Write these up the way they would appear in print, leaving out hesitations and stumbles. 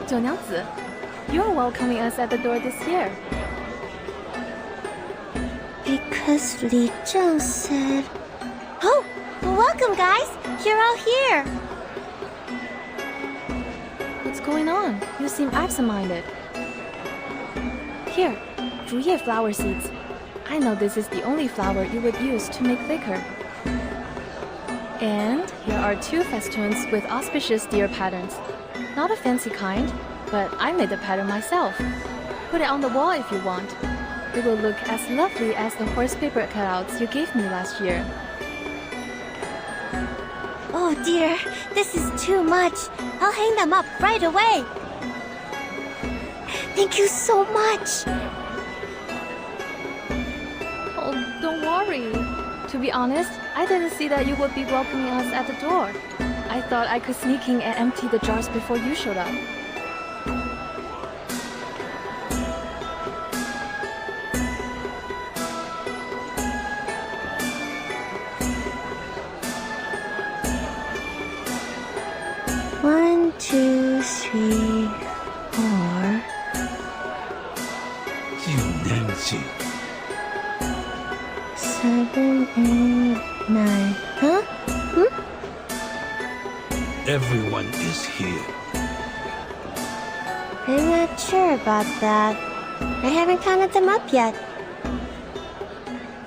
九娘子, you're welcoming us at the door this year. Because Li Zheng said... Oh, welcome guys! You're all here! What's going on? You seem absent-minded. Here, 竹叶 flower seeds. I know this is the only flower you would use to make liquor. And here are 2 festoons with auspicious deer patterns. Not a fancy kind, but I made the pattern myself. Put it on the wall if you want. It will look as lovely as the horse paper cutouts you gave me last year. Oh dear, this is too much. I'll hang them up right away. Thank you so much. Oh, don't worry. To be honest, I didn't see that you would be welcoming us at the door. I thought I could sneak in and empty the jars before you showed up. One, 2, 3, 4... 9年级 7, 8, 9... Huh? Everyone is here. I'm not sure about that. I haven't counted them up yet.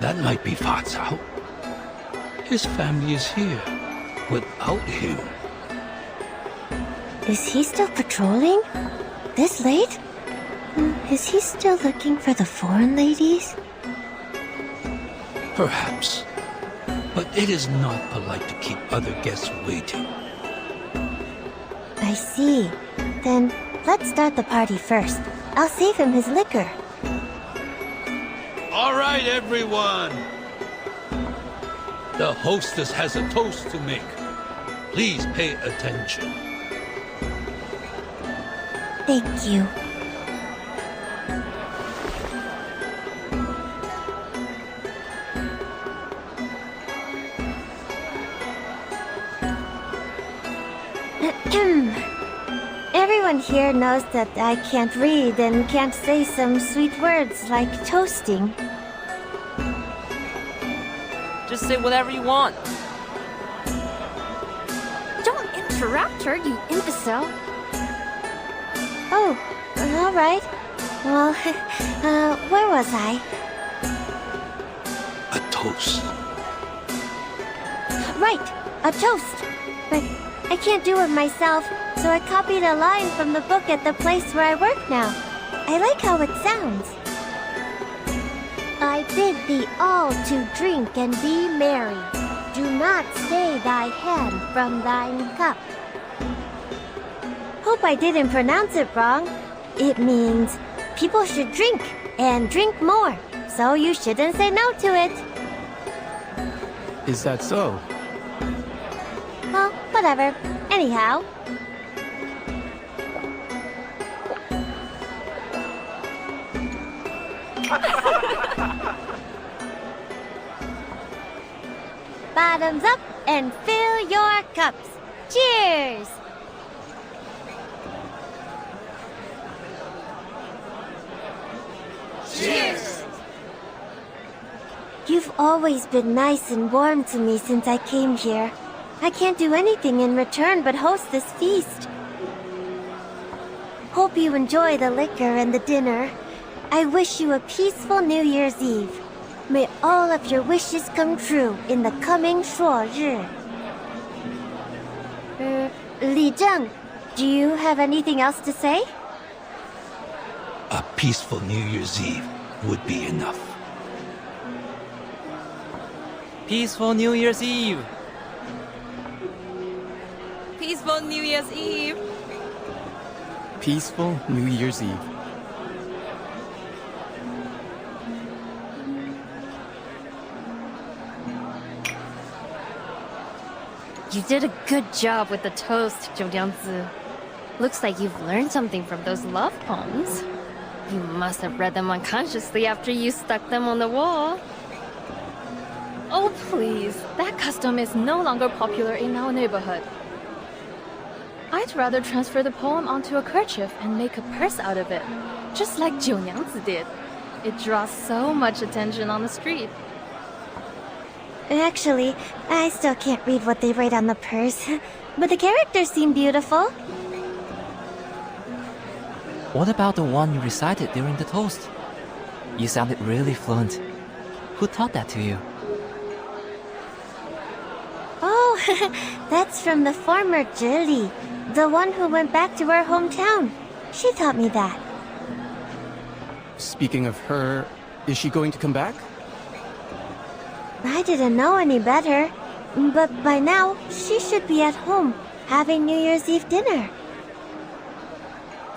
That might be Fa Cao. His family is here. Without him. Is he still patrolling? This late? Is he still looking for the foreign ladies? Perhaps. But it is not polite to keep other guests waiting. I see. Then, let's start the party first. I'll save him his liquor. All right, everyone. The hostess has a toast to make. Please pay attention. Thank you. Everyone here knows that I can't read and can't say some sweet words like toasting. Just say whatever you want. Don't interrupt her, you imbecile. Oh, all right. Well, where was I? A toast. Right, a toast. But I can't do it myself, so I copied a line from the book at the place where I work now. I like how it sounds. I bid thee all to drink and be merry. Do not stay thy hand from thine cup. Hope I didn't pronounce it wrong. It means people should drink and drink more, so you shouldn't say no to it. Is that so? Well, whatever. Anyhow. Bottoms up and fill your cups. Cheers! Cheers! You've always been nice and warm to me since I came here. I can't do anything in return but host this feast. Hope you enjoy the liquor and the dinner. I wish you a peaceful New Year's Eve. May all of your wishes come true in the coming 朔日. Li Zheng, do you have anything else to say? A peaceful New Year's Eve would be enough. Peaceful New Year's Eve. Peaceful New Year's Eve. Peaceful New Year's Eve. You did a good job with the toast, Zhou Jiangzi. Looks like you've learned something from those love poems. You must have read them unconsciously after you stuck them on the wall. Oh, please. That custom is no longer popular in our neighborhood. I'd rather transfer the poem onto a kerchief and make a purse out of it, just like 九娘子 did. It draws so much attention on the street. Actually, I still can't read what they write on the purse, but the characters seem beautiful. What about the one you recited during the toast? You sounded really fluent. Who taught that to you? Oh, that's from the former Zhili, the one who went back to her hometown. She taught me that. Speaking of her, is she going to come back? I didn't know any better, but by now, she should be at home, having New Year's Eve dinner.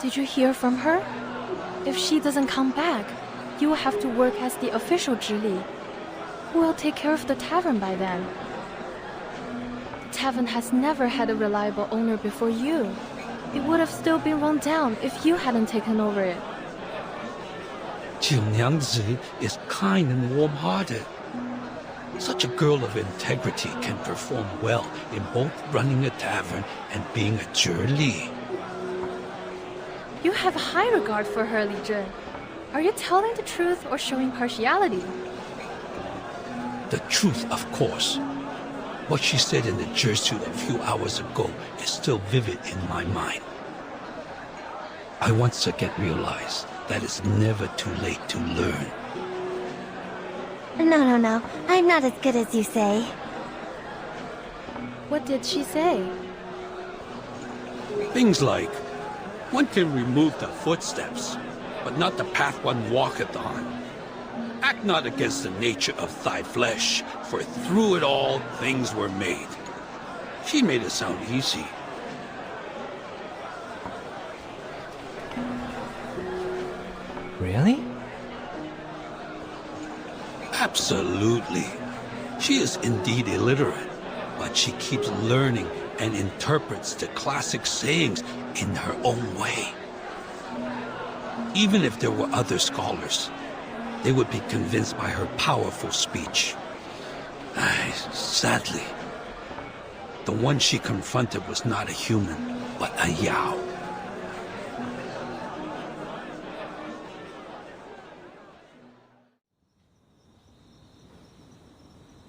Did you hear from her? If she doesn't come back, you will have to work as the official Zhili. Who will take care of the tavern by then? The tavern has never had a reliable owner before you. It would have still been run down if you hadn't taken over it. 九娘子 is kind and warm-hearted. Such a girl of integrity can perform well in both running a tavern and being a Zhili. You have high regard for her, Li Zhen. Are you telling the truth or showing partiality? The truth, of course. What she said in the Jesuit a few hours ago is still vivid in my mind. I once again realized that it's never too late to learn. No. I'm not as good as you say. What did she say? Things like, one can remove the footsteps, but not the path one walketh on. Act not against the nature of thy flesh, for through it all things were made. She made it sound easy. Really? Absolutely. She is indeed illiterate, but she keeps learning and interprets the classic sayings in her own way. Even if there were other scholars, they would be convinced by her powerful speech. Sadly, the one she confronted was not a human, but a Yao.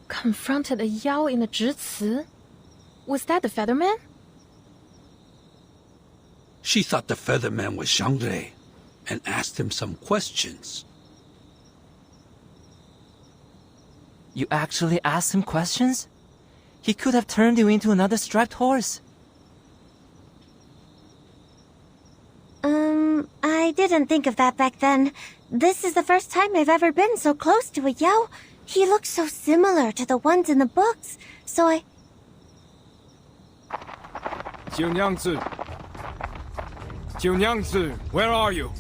Confronted a Yao in the Zhici? Was that the Featherman? She thought the Featherman was Xiangrui and asked him some questions. You actually asked him questions? He could have turned you into another striped horse. I didn't think of that back then. This is the first time I've ever been so close to a Yao. He looks so similar to the ones in the books, so I... 九娘子，九娘子, where are you?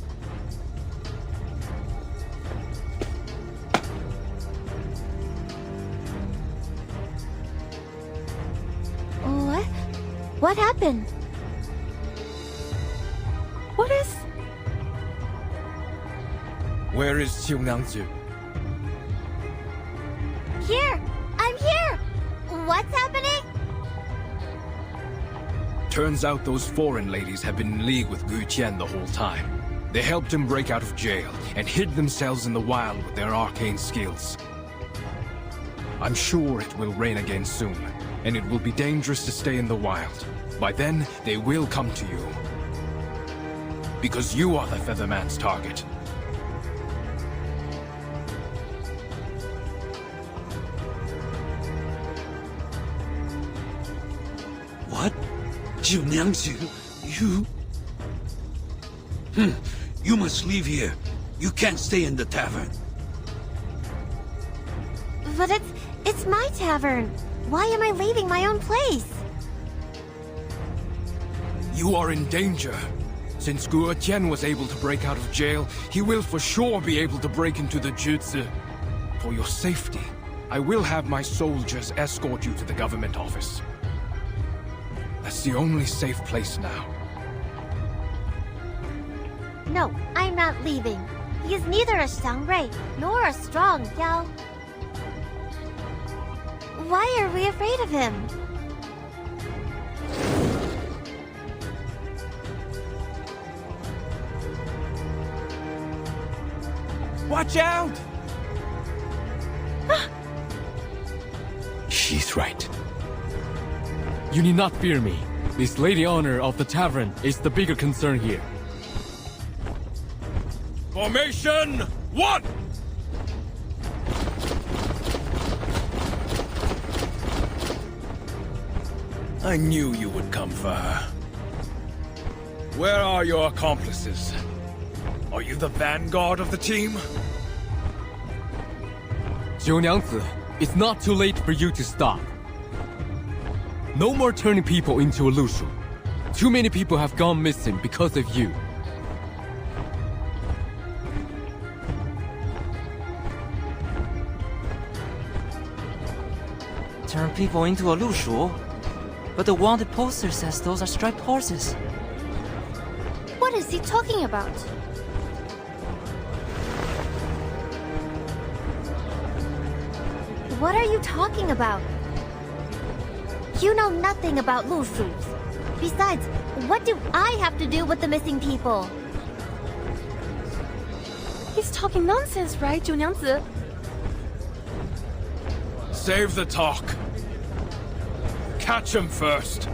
What? What happened? What is... Where is 九娘子? Here! I'm here! What's happening? Turns out those foreign ladies have been in league with Gu Qian the whole time. They helped him break out of jail and hid themselves in the wild with their arcane skills. I'm sure it will rain again soon, and it will be dangerous to stay in the wild. By then, they will come to you. Because you are the Featherman's target. What? Jiu Niangzu, you... You must leave here. You can't stay in the tavern. But it's my tavern. Why am I leaving my own place? You are in danger. Since Gu Qian was able to break out of jail, he will for sure be able to break into the Zhici. For your safety, I will have my soldiers escort you to the government office. That's the only safe place now. No, I'm not leaving. He is neither a Xiangrui nor a strong Yao. Why are we afraid of him? Watch out! She's right. You need not fear me. This lady honor of the tavern is the bigger concern here. Formation 1! I knew you would come for her. Where are your accomplices? Are you the vanguard of the team? 九娘子, it's not too late for you to stop. No more turning people into a Lushu. Too many people have gone missing because of you. Turn people into a Lushu? But the wanted poster says those are striped horses. What is he talking about? What are you talking about? You know nothing about Lushus. Besides, what do I have to do with the missing people? He's talking nonsense, right, 九娘子? Save the talk. Catch him first.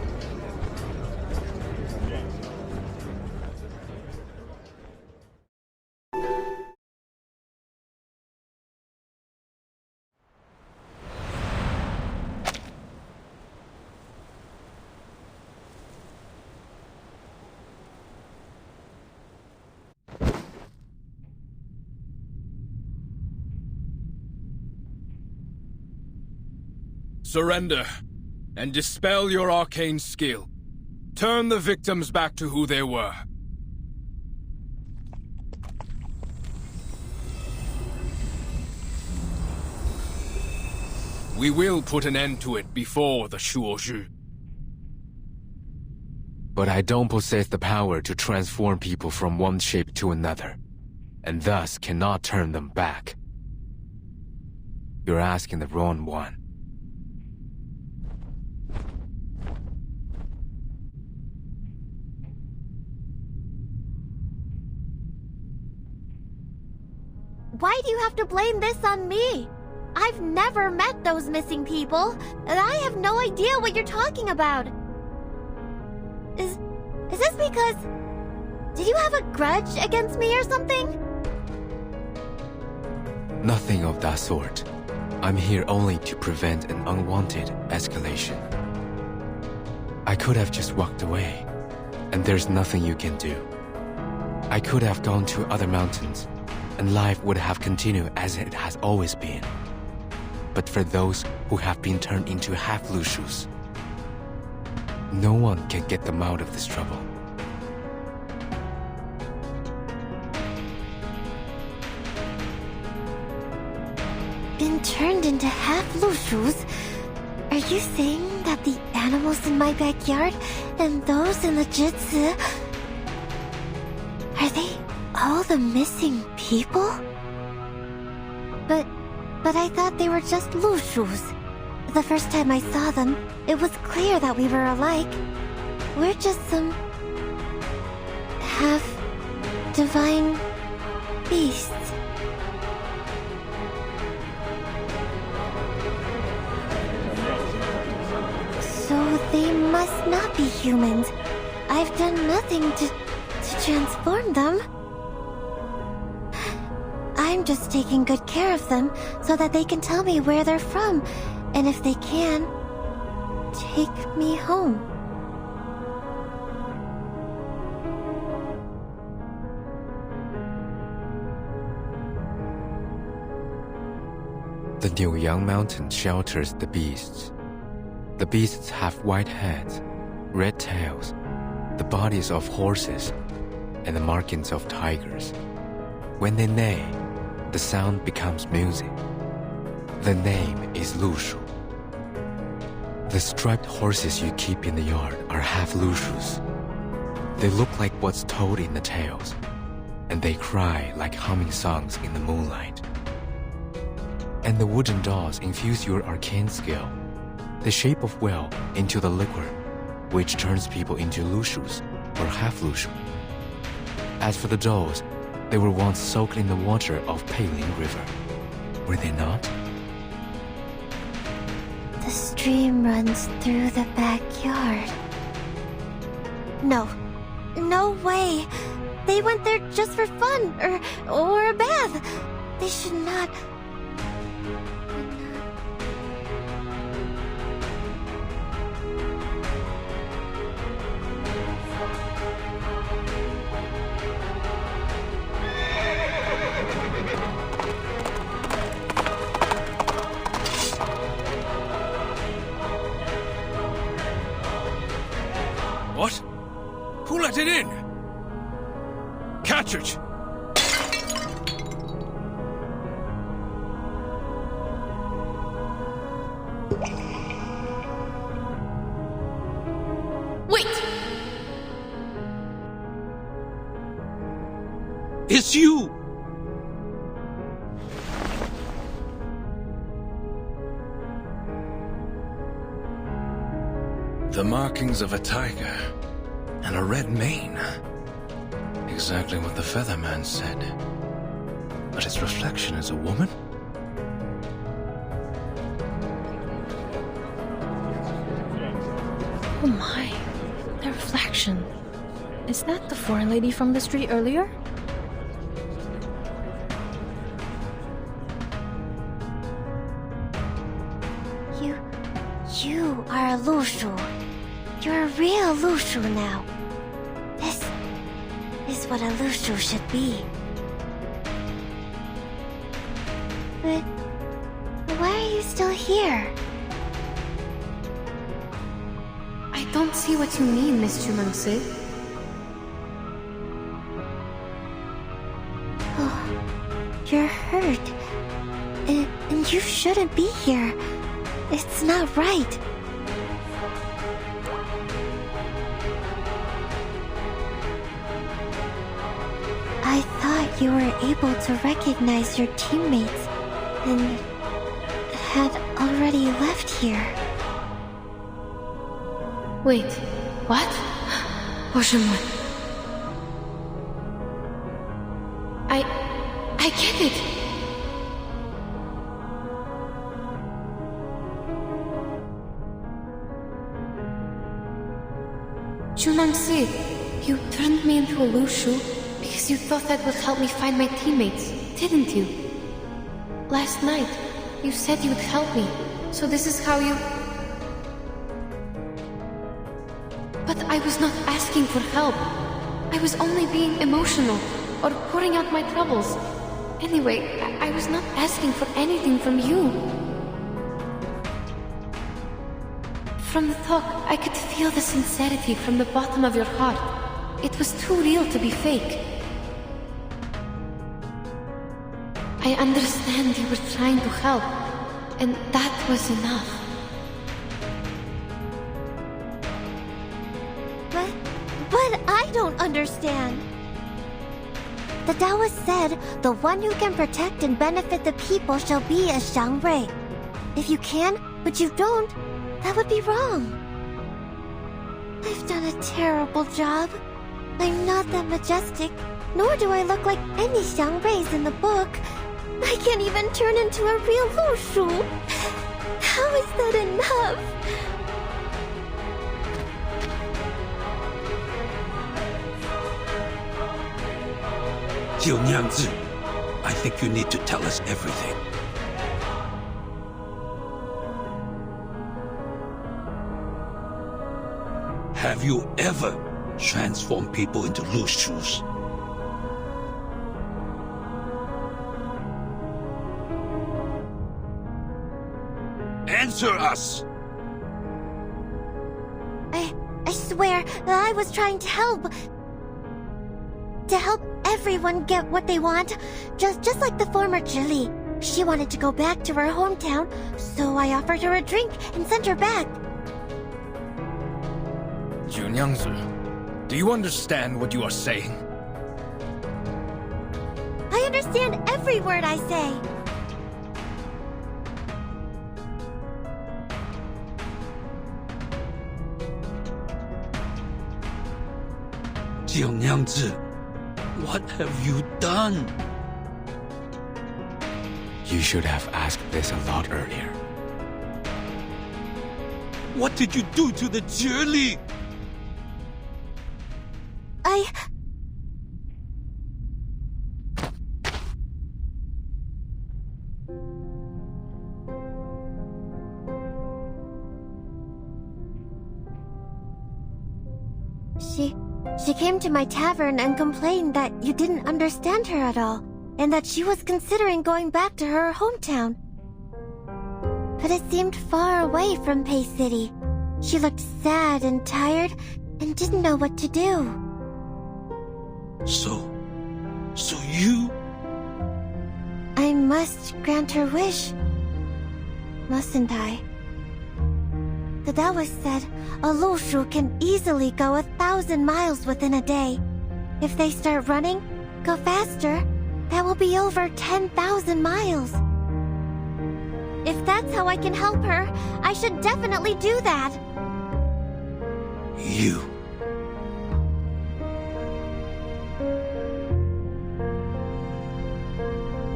Surrender, and dispel your arcane skill. Turn the victims back to who they were. We will put an end to it before the Shuozhi. But I don't possess the power to transform people from one shape to another, and thus cannot turn them back. You're asking the wrong one. Why do you have to blame this on me? I've never met those missing people, and I have no idea what you're talking about. Is this because... Did you have a grudge against me or something? Nothing of that sort. I'm here only to prevent an unwanted escalation. I could have just walked away, and there's nothing you can do. I could have gone to other mountains, and life would have continued as it has always been. But for those who have been turned into half-Lushus, no one can get them out of this trouble. Been turned into half-Lushus? Are you saying that the animals in my backyard and those in the Jitsu... Are they all the missing people? But I thought they were just Lushus. The first time I saw them, it was clear that we were alike. We're just some... half-divine beasts. So they must not be humans. I've done nothing to transform them. I'm just taking good care of them so that they can tell me where they're from, and if they can, take me home. The Niuyang Mountain shelters the beasts. The beasts have white heads, red tails, the bodies of horses, and the markings of tigers. When they neigh, the sound becomes music. The name is Lushu. The striped horses you keep in the yard are half Lushus. They look like what's told in the tales, and they cry like humming songs in the moonlight. And the wooden dolls infuse your arcane skill, the shape of well into the liquor, which turns people into Lushus or half Lushu. As for the dolls, They were once soaked in the water of Peiling River. Were they not? The stream runs through the backyard. No. No way. They went there just for fun, or a bath. They should not... What? Who let it in? Catch it! Wait! It's you! The markings of a tiger and a red mane. Exactly what the Featherman said. But its reflection is a woman? Oh my, the reflection. Is that the foreign lady from the street earlier? You are a Lushu. You're a real Lushu now. This is what a Lushu should be. But why are you still here? I don't see what you mean, Miss Chumangse. Oh, you're hurt. And you shouldn't be here. It's not right. I thought you were able to recognize your teammates and had already left here. Wait, what? Oceanman. I get it. Chunangse, you turned me into a Lushu because you thought that would help me find my teammates, didn't you? Last night, you said you would help me, so this is how you... But I was not asking for help. I was only being emotional, or pouring out my troubles. Anyway, I was not asking for anything from you. From the talk, I could feel the sincerity from the bottom of your heart. It was too real to be fake. I understand you were trying to help, and that was enough. But I don't understand. The Taoist said, the one who can protect and benefit the people shall be a Shangwei. If you can, but you don't, that would be wrong. I've done a terrible job. I'm not that majestic, nor do I look like any Xiangreis in the book. I can't even turn into a real Lushu. How is that enough? Jiu I think you need to tell us everything. Have you ever transformed people into Lushus? Answer us! I swear that I was trying to help. To help everyone get what they want. Just like the former Zhili. She wanted to go back to her hometown, so I offered her a drink and sent her back. Junyangzi, do you understand what you are saying? I understand every word I say. Jiu What have you done? You should have asked this a lot earlier. What did you do to the jelly? She came to my tavern and complained that you didn't understand her at all, and that she was considering going back to her hometown. But it seemed far away from Pei City. She looked sad and tired and didn't know what to do. So you... I must grant her wish, mustn't I? The Taoist said a Lushu can easily go 1,000 miles within a day. If they start running, go faster, that will be over 10,000 miles. If that's how I can help her, I should definitely do that. You...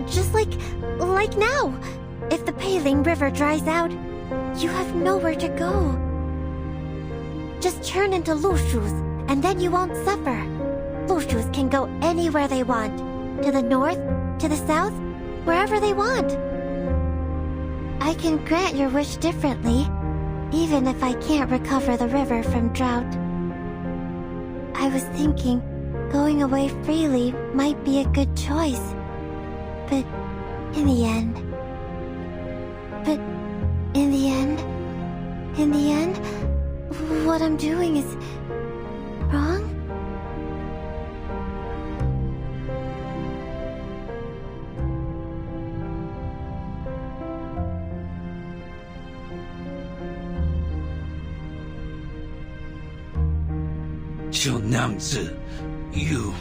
Just like now. If the Peiling River dries out, you have nowhere to go. Just turn into Lushus, and then you won't suffer. Lushus can go anywhere they want. To the north, to the south, wherever they want. I can grant your wish differently, even if I can't recover the river from drought. I was thinking, going away freely might be a good choice. But in the end, what I'm doing is wrong? You...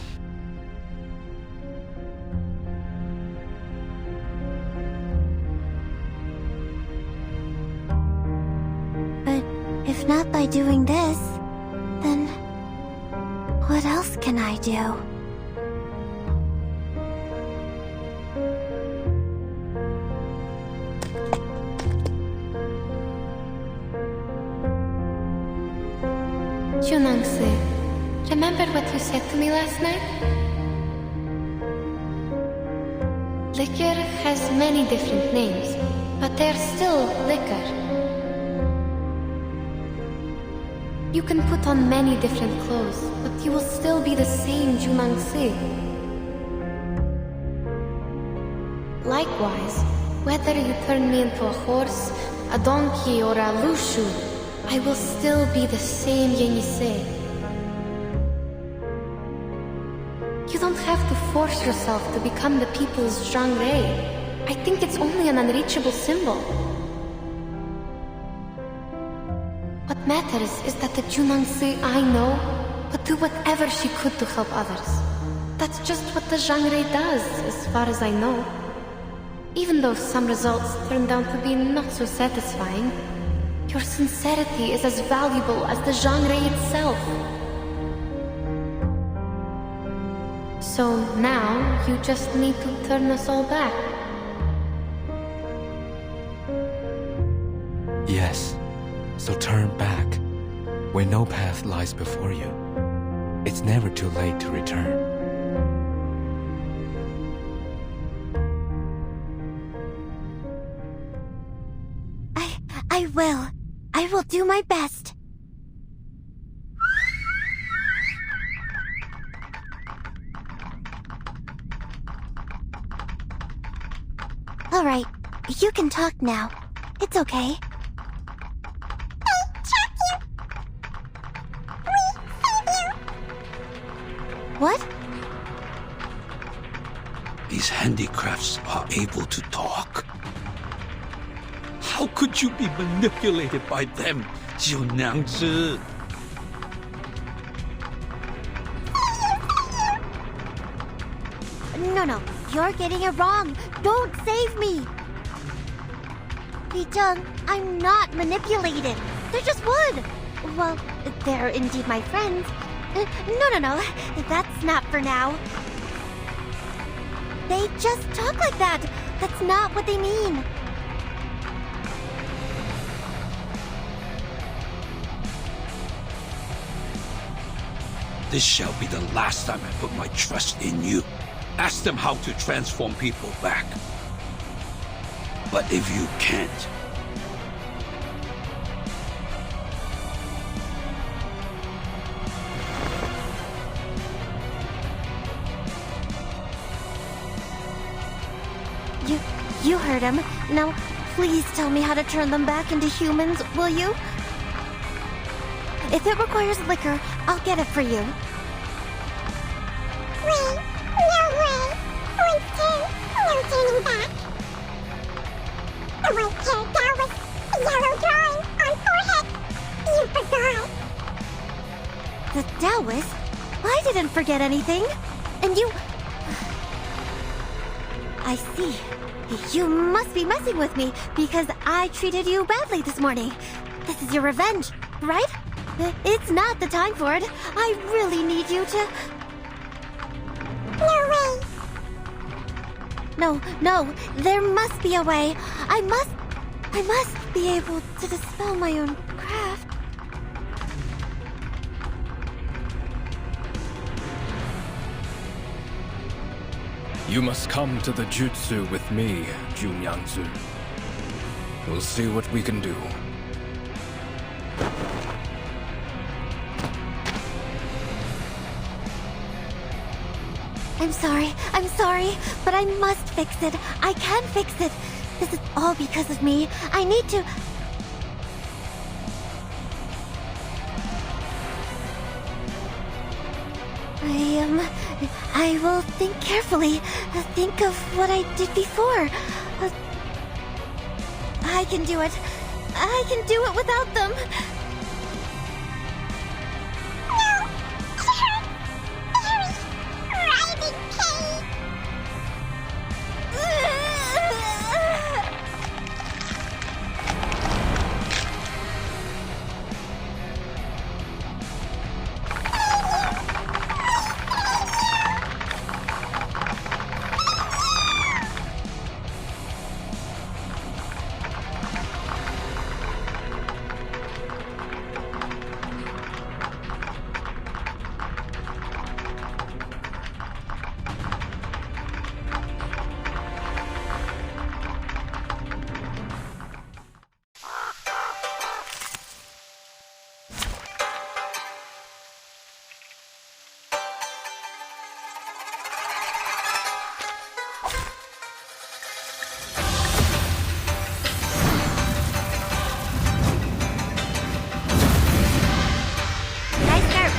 If not by doing this, then what else can I do? Junangse, remember what you said to me last night? Liquor has many different names, but they're still liquor. You can put on many different clothes, but you will still be the same Junangse. Likewise, whether you turn me into a horse, a donkey, or a Lushu, I will still be the same Yenise. You don't have to force yourself to become the people's Zhangrei. I think it's only an unreachable symbol. What matters is that the Junangse I know would do whatever she could to help others. That's just what the Zhangrei does, as far as I know. Even though some results turned out to be not so satisfying, your sincerity is as valuable as the Zhangrei itself. So now, you just need to turn us all back. Yes. So turn back. When no path lies before you, it's never too late to return. I will. I will do my best. All right, you can talk now. It's okay. What? These handicrafts are able to talk? How could you be manipulated by them, Jiunangzi? No, you're getting it wrong. Don't save me. Li-jung, I'm not manipulated. They're just wood. Well, they're indeed my friends. No, that's not for now. They just talk like that. That's not what they mean. This shall be the last time I put my trust in you. Ask them how to transform people back. But if you can't, You heard him. Now, please tell me how to turn them back into humans, will you? If it requires liquor, I'll get it for you. Wait, no way. Point two, no turning back. The white-haired Taoist, yellow drawing on forehead. You forgot. The Taoist? I didn't forget anything. And you... I see. You must be messing with me because I treated you badly this morning. This is your revenge, right? It's not the time for it. I really need you to... No way. No, there must be a way. I must be able to dispel my own craft. You must come to the jutsu with me, Junyangzu. We'll see what we can do. I'm sorry, but I must fix it. I can fix it. This is all because of me. I need to... I will think carefully. Think of what I did before. I can do it. I can do it without them.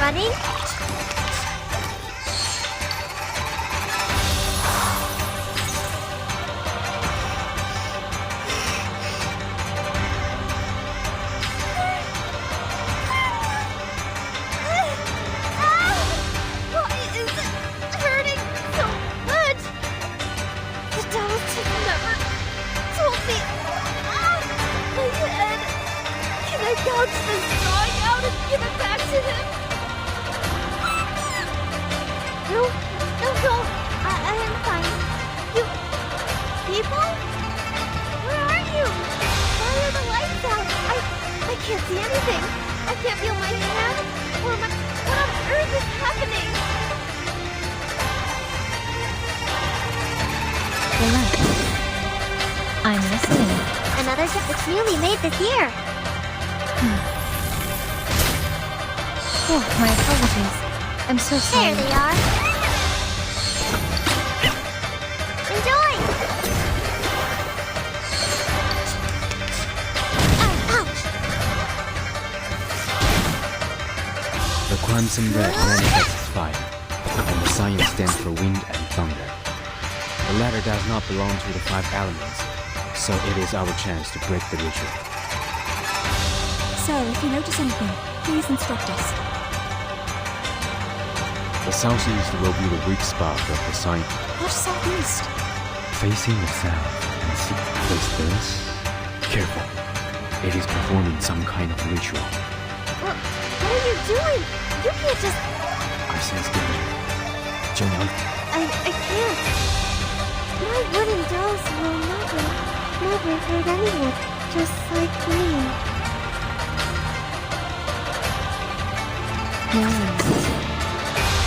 Running? Why is it hurting so much? The Taoist has never told me. My head. Can I gouge this drawing out and give it back to him? No, I am fine. You... people? Where are you? Why are the lights out? I can't see anything. I can't feel my hand or my... What on earth is happening? Relax. I'm listening. Another gift that's newly made this year. Oh, my apologies. I'm so sorry. There they are. Enjoy! Ouch! The crimson red manifests fire, and the sign stands for wind and thunder. The latter does not belong to the 5 elements, so it is our chance to break the ritual. So, if you notice anything, please instruct us. The southeast will be the weak spot of the sign. What southeast? Facing the south and see place this. Careful. It is performing some kind of ritual. What are you doing? You can't just... I sense danger. Zhongyang, I can't. dolls will never hurt anyone, just like me.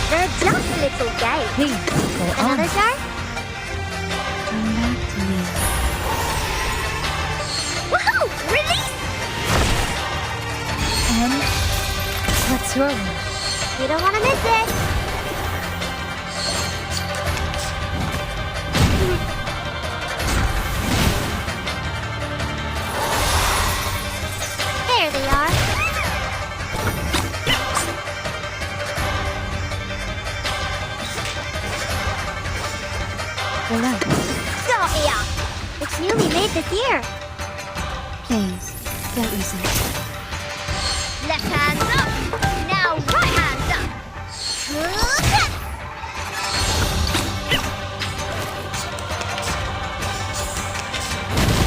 They're just little gay. Please, go on. Another jar? Come back to me. Woohoo! Release! And what's your wish? You don't want to miss it. There they are. Relax. Sophia! It's newly made this year. Please, don't resist. Left hand up. Now right hand up.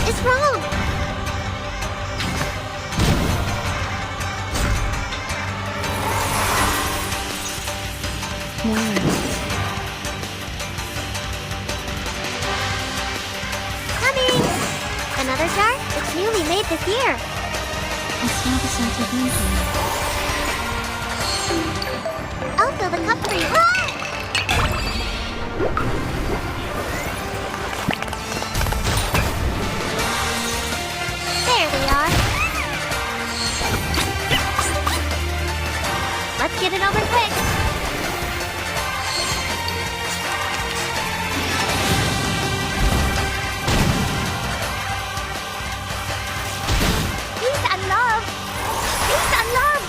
It's wrong. No worries. Coming. Another jar? It's newly made this year. I smell the scent of maybe. I'll fill the cup for you. There we are. Let's get it over quick. Peace and love. Peace and love.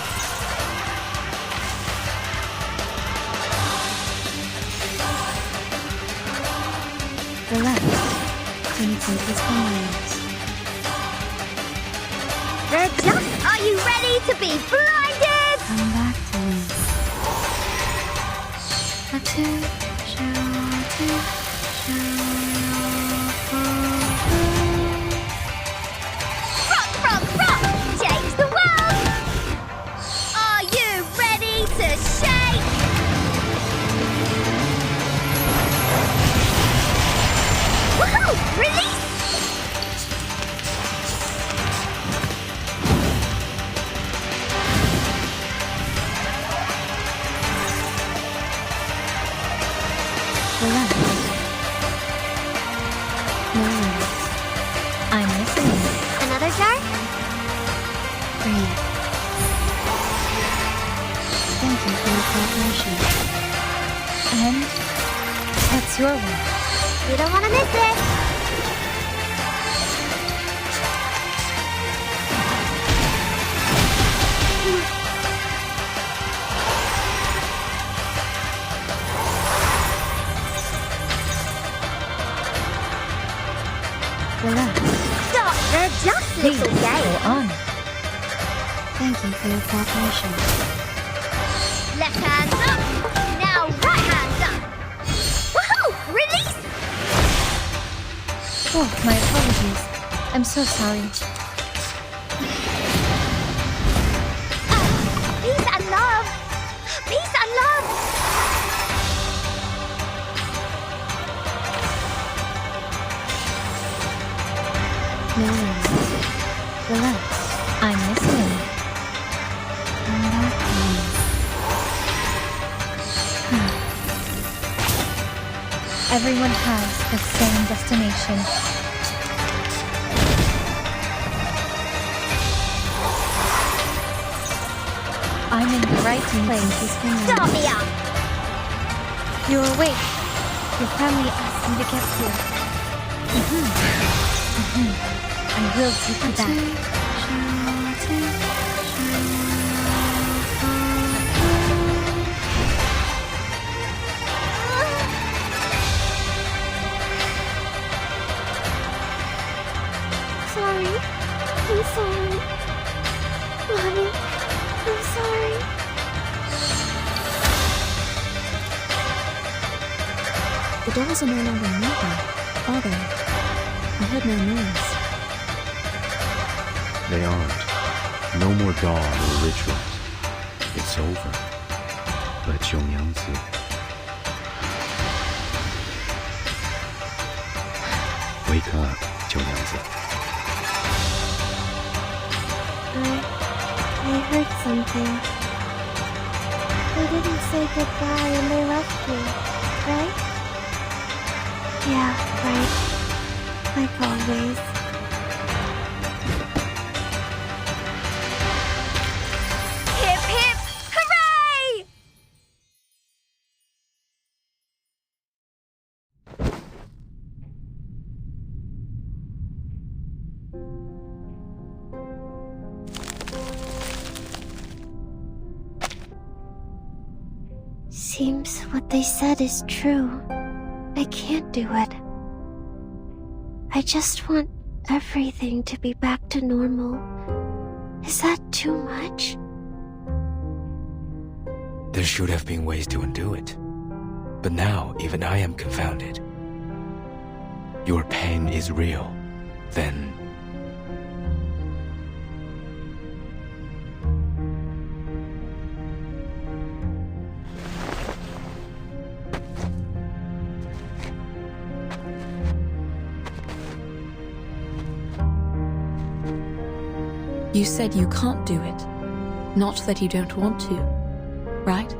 Relax. You need some peaceful moments. They're just... Are you ready to be blinded? Come back to me. Rock! Change the world! Are you ready to shake? Woohoo! Release! Relax. No worries. I'm listening. Another jar? Breathe. Thank you for your cooperation. And what's your wish? You don't want to miss it. Relax. Stop! They're just Please, little go gay. on. Thank you for your cooperation. Left hand up. Now right hand up. Woohoo! Release! Oh, my apologies. I'm so sorry. Peace and love. Peace and love. No worries. Relax. I'm listening. Come back to me. Everyone has the same destination. I'm in the right place. Sophia! You're awake. Your family asked me to get here. I will take you back. Sorry. I'm sorry. Mommy, I'm sorry. The dolls are no longer moving, are they? I heard no noise. They aren't. No more doll or rituals. It's over. But Zhongyangzi. 刻就娘子。I heard something. They didn't say goodbye and they left me, right? Yeah, right. Like always. Hip hip! Hooray! Seems what they said is true. I can't do it. I just want everything to be back to normal. Is that too much? There should have been ways to undo it. But now, even I am confounded. Your pain is real. Then... You said you can't do it. Not that you don't want to, right?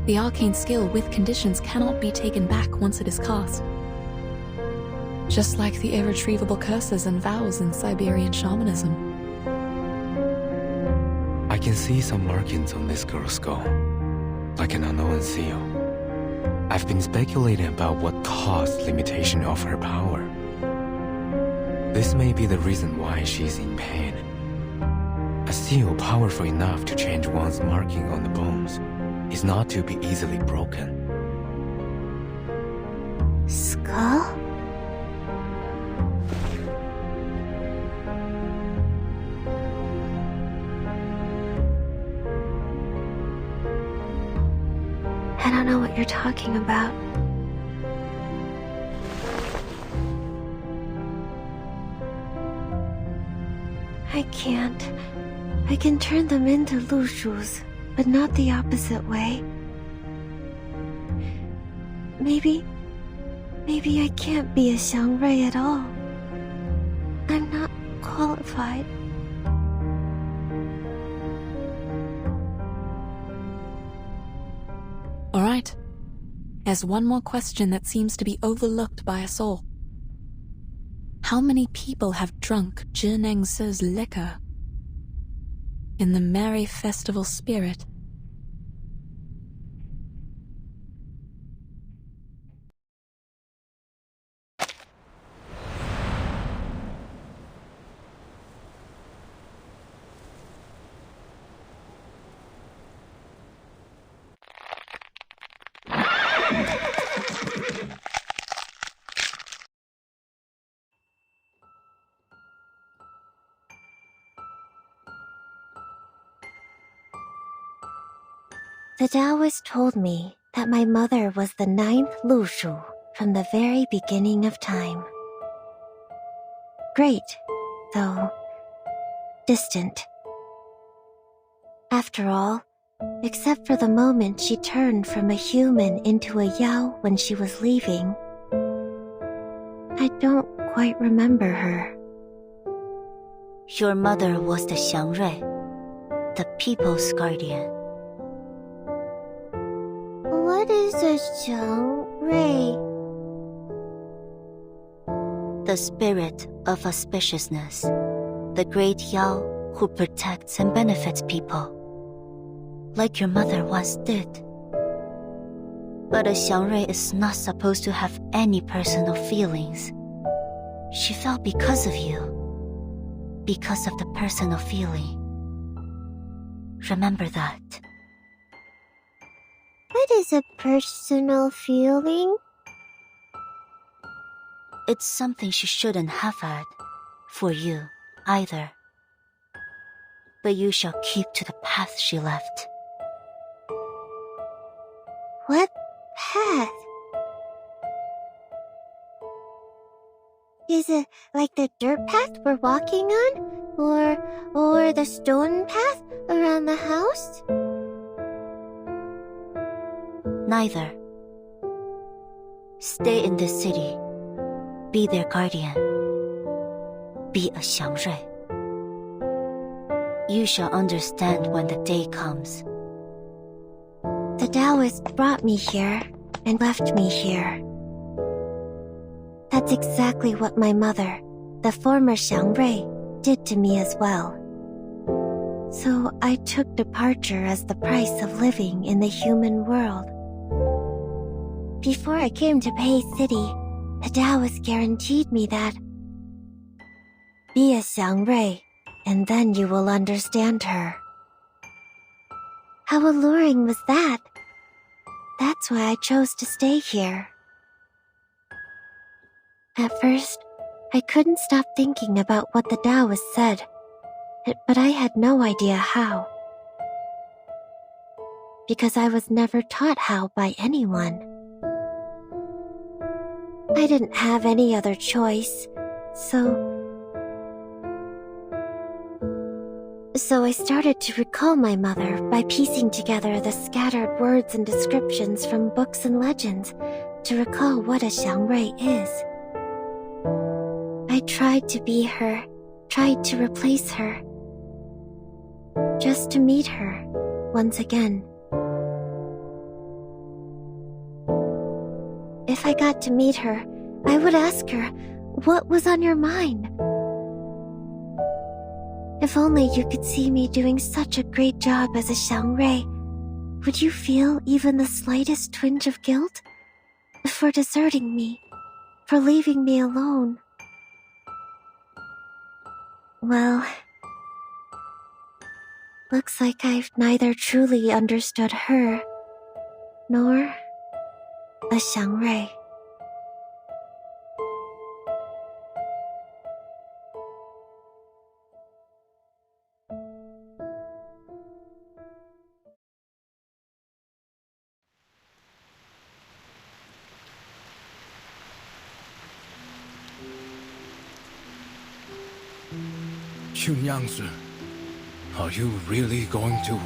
The arcane skill with conditions cannot be taken back once it is cast. Just like the irretrievable curses and vows in Siberian shamanism. I can see some markings on this girl's skull, like an unknown seal. I've been speculating about what caused limitation of her power. This may be the reason why she's in pain. A seal powerful enough to change one's marking on the bones is not to be easily broken. Skull? I don't know what you're talking about. I can't. I can turn them into Lushus, but not the opposite way. Maybe I can't be a Xiangrui at all. I'm not qualified. Alright. There's one more question that seems to be overlooked by us all. How many people have drunk Zhinengzi's liquor? In the merry festival spirit. The Taoist told me that my mother was the 9th Lushu from the very beginning of time. Great, though distant. After all, except for the moment she turned from a human into a Yao when she was leaving, I don't quite remember her. Your mother was the Xiangrui, the people's guardian. What is a Xiangrui? The spirit of auspiciousness, the great Yao who protects and benefits people, like your mother once did. But a Xiangrui is not supposed to have any personal feelings. She fell because of you, because of the personal feeling. Remember that. What is a personal feeling? It's something she shouldn't have had, for you, either. But you shall keep to the path she left. What path? Is it like the dirt path we're walking on? Or the stone path around the house? Neither. Stay in this city. be their guardian. Be a Xiangrui. You shall understand when the day comes. The Taoist brought me here and left me here. That's exactly what my mother, the former Xiangrui, did to me as well. So I took departure as the price of living in the human world. Before I came to Pei City, the Taoist guaranteed me that be a Xiangrui, and then you will understand her. How alluring was that? That's why I chose to stay here. At first, I couldn't stop thinking about what the Taoist said, but I had no idea how. Because I was never taught how by anyone. I didn't have any other choice, so I started to recall my mother by piecing together the scattered words and descriptions from books and legends to recall what a Xiangrui is. I tried to be her, tried to replace her, just to meet her once again. If I got to meet her, I would ask her, what was on your mind? If only you could see me doing such a great job as a Xiangrui, would you feel even the slightest twinge of guilt? For deserting me, for leaving me alone? Well, looks like I've neither truly understood her, nor a Xiangrui. Chunyangzi, are you really going to...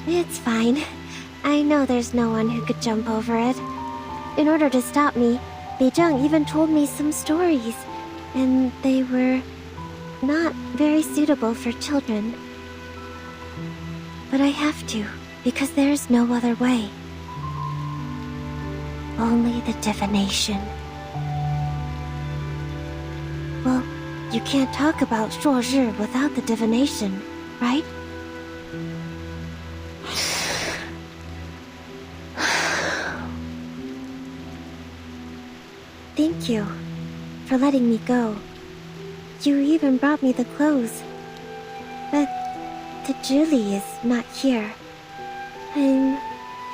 It's fine. I know there's no one who could jump over it. In order to stop me, Beizheng even told me some stories, and they were not very suitable for children. But I have to, because there's no other way. Only the divination. Well, you can't talk about 朔日 without the divination, right? Thank you for letting me go. You even brought me the clothes. But the Zhili is not here. I'm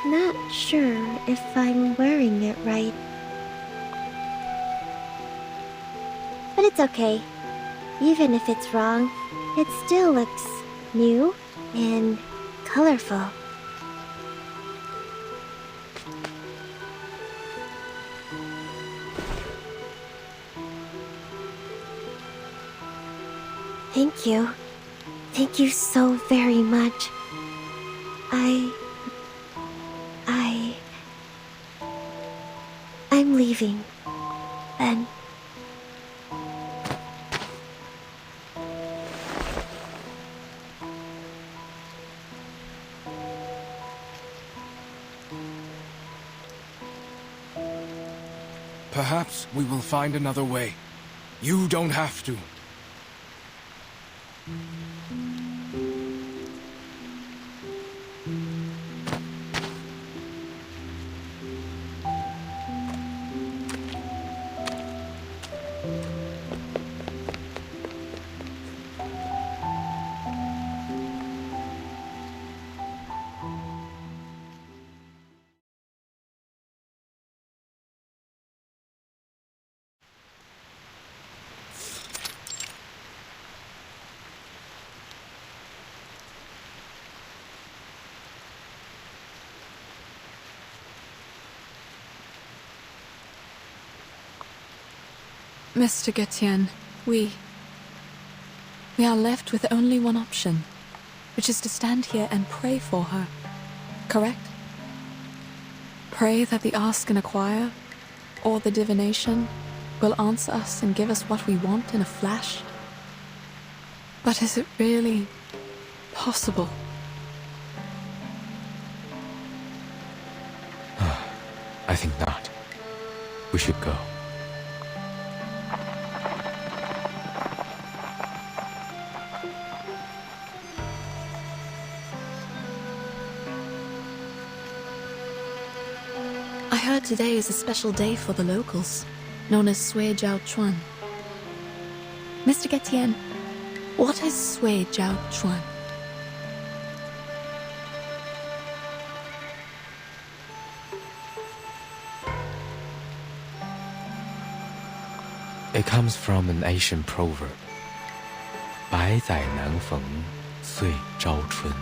not sure if I'm wearing it right. But it's okay. Even if it's wrong, it still looks new and colorful. Thank you. Thank you so very much. I'm leaving, then. Perhaps we will find another way. You don't have to. Mr. Getian, we... We are left with only one option, which is to stand here and pray for her. Correct? Pray that the Arskan Acquire, or the divination, will answer us and give us what we want in a flash. But is it really possible? I think not. We should go. I heard today is a special day for the locals, known as Sui Jiao Chuan. Mr. Getien, what is Sui Jiao Chuan? It comes from an ancient proverb. 百载难逢，岁朝春.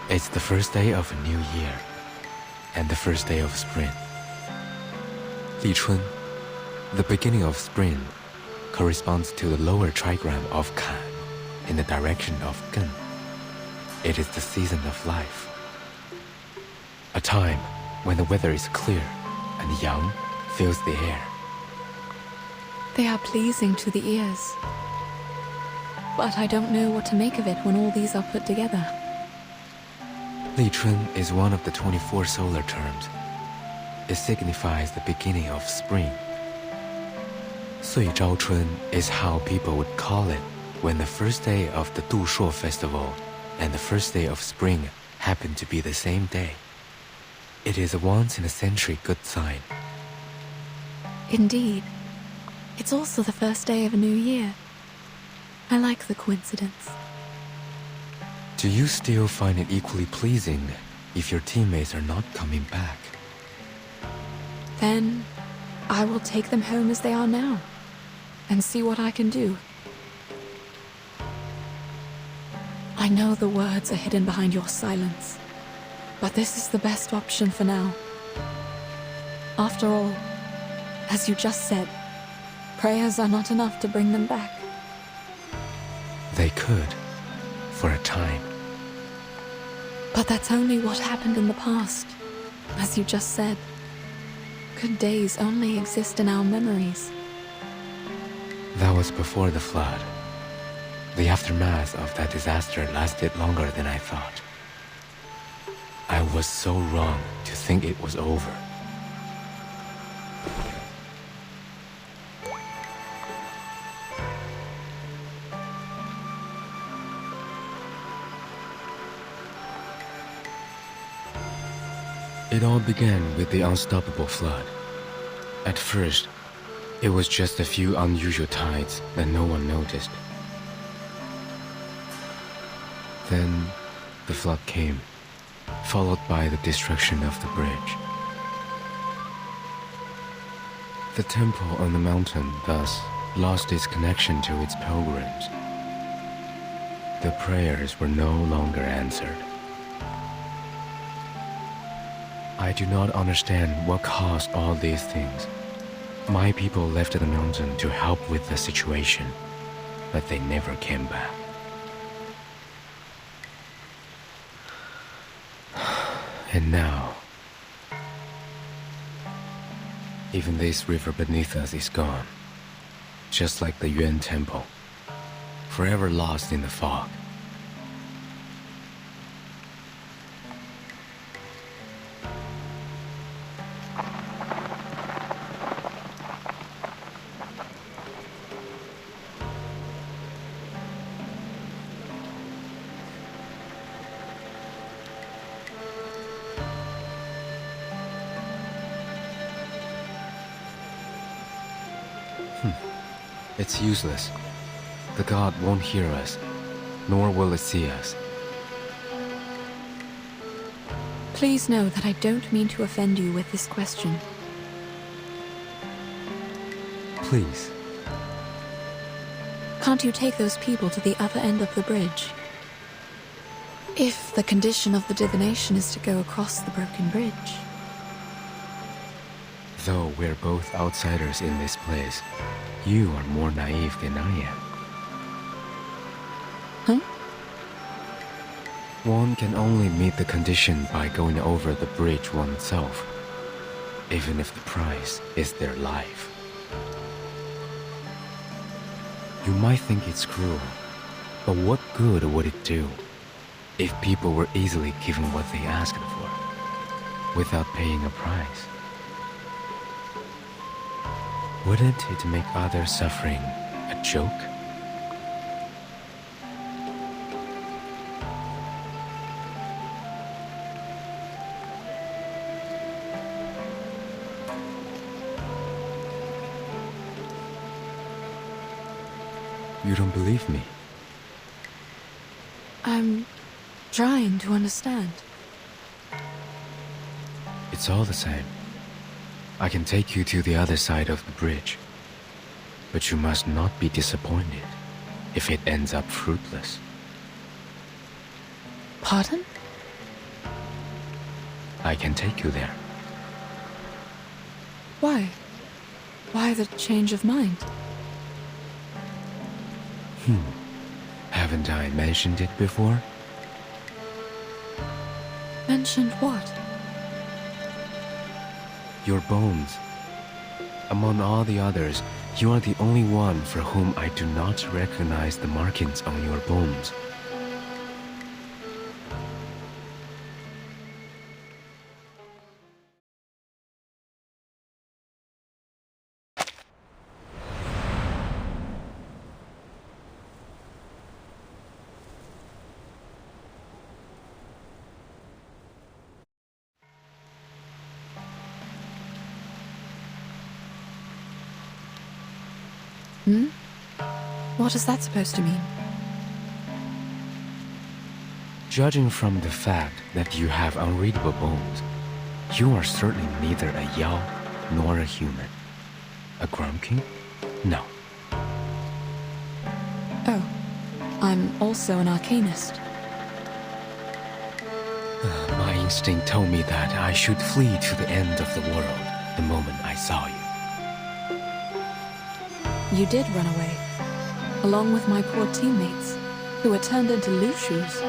It's the first day of a new year, and the first day of spring. 立春, the beginning of spring, corresponds to the lower trigram of Kan in the direction of Gen. It is the season of life. A time when the weather is clear and yang fills the air. They are pleasing to the ears. But I don't know what to make of it when all these are put together. 立春 is one of the 24 solar terms. It signifies the beginning of spring. 岁朝春 is how people would call it when the first day of the Du Shuo festival and the first day of spring happen to be the same day. It is a once-in-a-century good sign. Indeed. It's also the first day of a new year. I like the coincidence. Do you still find it equally pleasing if your teammates are not coming back? Then I will take them home as they are now and see what I can do. I know the words are hidden behind your silence, but this is the best option for now. After all, as you just said, prayers are not enough to bring them back. They could, for a time. But that's only what happened in the past, as you just said. Good days only exist in our memories. That was before the flood. The aftermath of that disaster lasted longer than I thought. I was so wrong to think it was over. It all began with the unstoppable flood. At first, it was just a few unusual tides that no one noticed. Then, the flood came, followed by the destruction of the bridge. The temple on the mountain thus lost its connection to its pilgrims. The prayers were no longer answered. I do not understand what caused all these things. My people left the mountain to help with the situation, but they never came back. And now, even this river beneath us is gone, just like the Yuan Temple, forever lost in the fog. It's useless. The god won't hear us, nor will it see us. Please know that I don't mean to offend you with this question. Please. Can't you take those people to the other end of the bridge? If the condition of the divination is to go across the broken bridge. Though we're both outsiders in this place, you are more naive than I am. Huh? One can only meet the condition by going over the bridge oneself, even if the price is their life. You might think it's cruel, but what good would it do if people were easily given what they asked for, without paying a price? Wouldn't it make other suffering a joke? You don't believe me? I'm trying to understand. It's all the same. I can take you to the other side of the bridge. But you must not be disappointed if it ends up fruitless. Pardon? I can take you there. Why? Why the change of mind? Haven't I mentioned it before? Mentioned what? Your bones. Among all the others, you are the only one for whom I do not recognize the markings on your bones. What is that supposed to mean? Judging from the fact that you have unreadable bones, you are certainly neither a Yao nor a human. A Grumpkin? No. Oh, I'm also an arcanist. My instinct told me that I should flee to the end of the world the moment I saw you. You did run away, along with my poor teammates, who were turned into Lushus.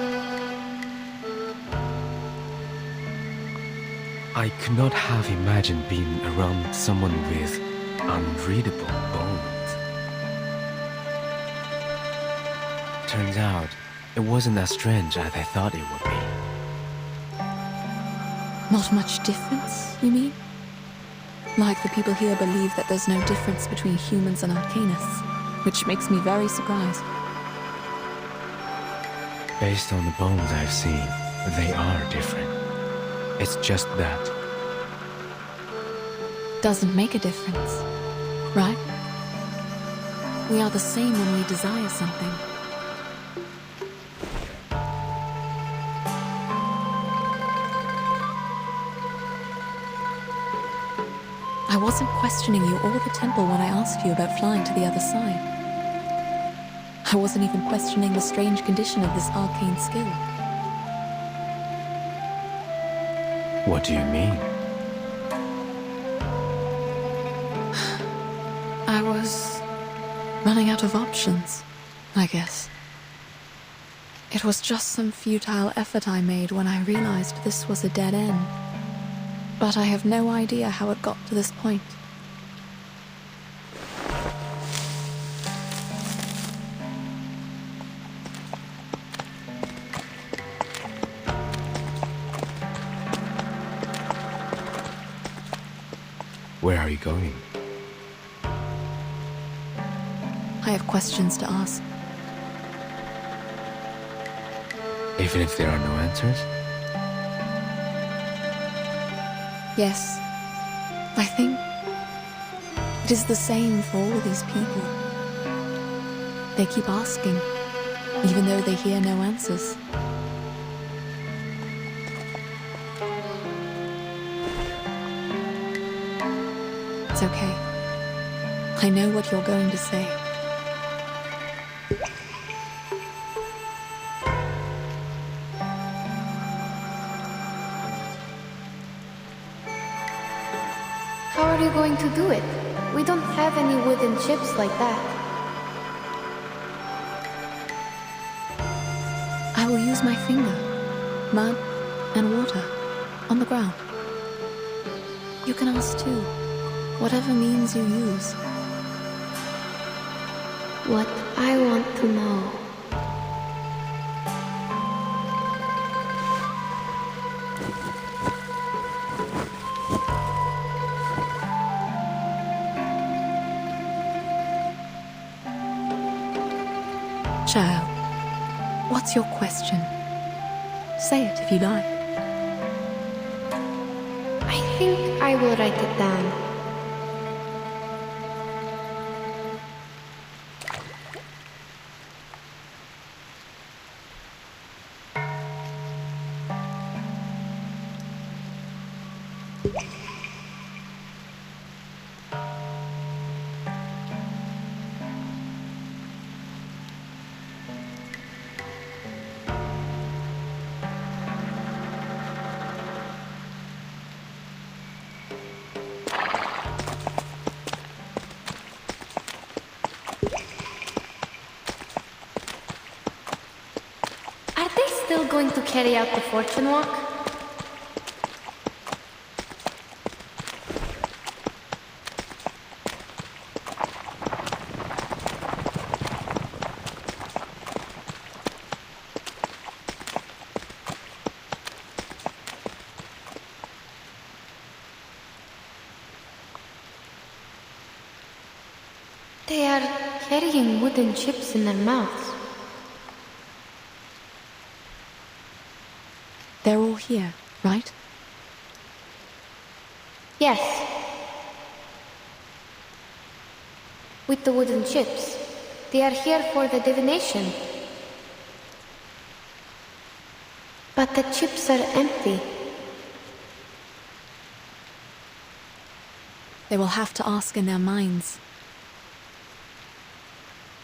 I could not have imagined being around someone with unreadable bones. Turns out, it wasn't as strange as I thought it would be. Not much difference, you mean? Like the people here believe that there's no difference between humans and arcanists, which makes me very surprised. Based on the bones I've seen, they are different. It's just that. Doesn't make a difference, right? We are the same when we desire something. I wasn't questioning you or the temple when I asked you about flying to the other side. I wasn't even questioning the strange condition of this arcane skill. What do you mean? I was running out of options, I guess. It was just some futile effort I made when I realized this was a dead end. But I have no idea how it got to this point. Where are you going? I have questions to ask. Even if there are no answers? Yes, I think it is the same for all these people. They keep asking, even though they hear no answers. It's okay. I know what you're going to say. How are you going to do it? We don't have any wooden ships like that. Use my finger. Mud and water. On the ground. You can ask too. Whatever means you use. What I want to know. Child, what's your question? Say it if you like. I think I will write it down. Still going to carry out the fortune walk? They are carrying wooden chips in their mouths. They're all here, right? Yes. With the wooden chips. They are here for the divination. But the chips are empty. They will have to ask in their minds.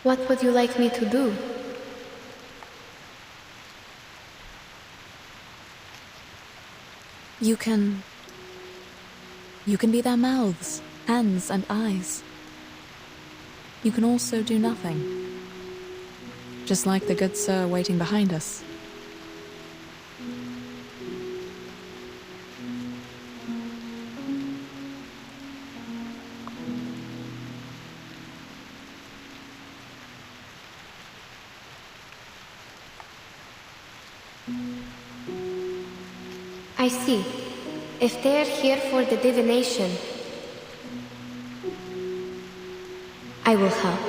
What would you like me to do? You can be their mouths, hands, and eyes. You can also do nothing. Just like the good sir waiting behind us. I see. If they're here for the divination, I will help.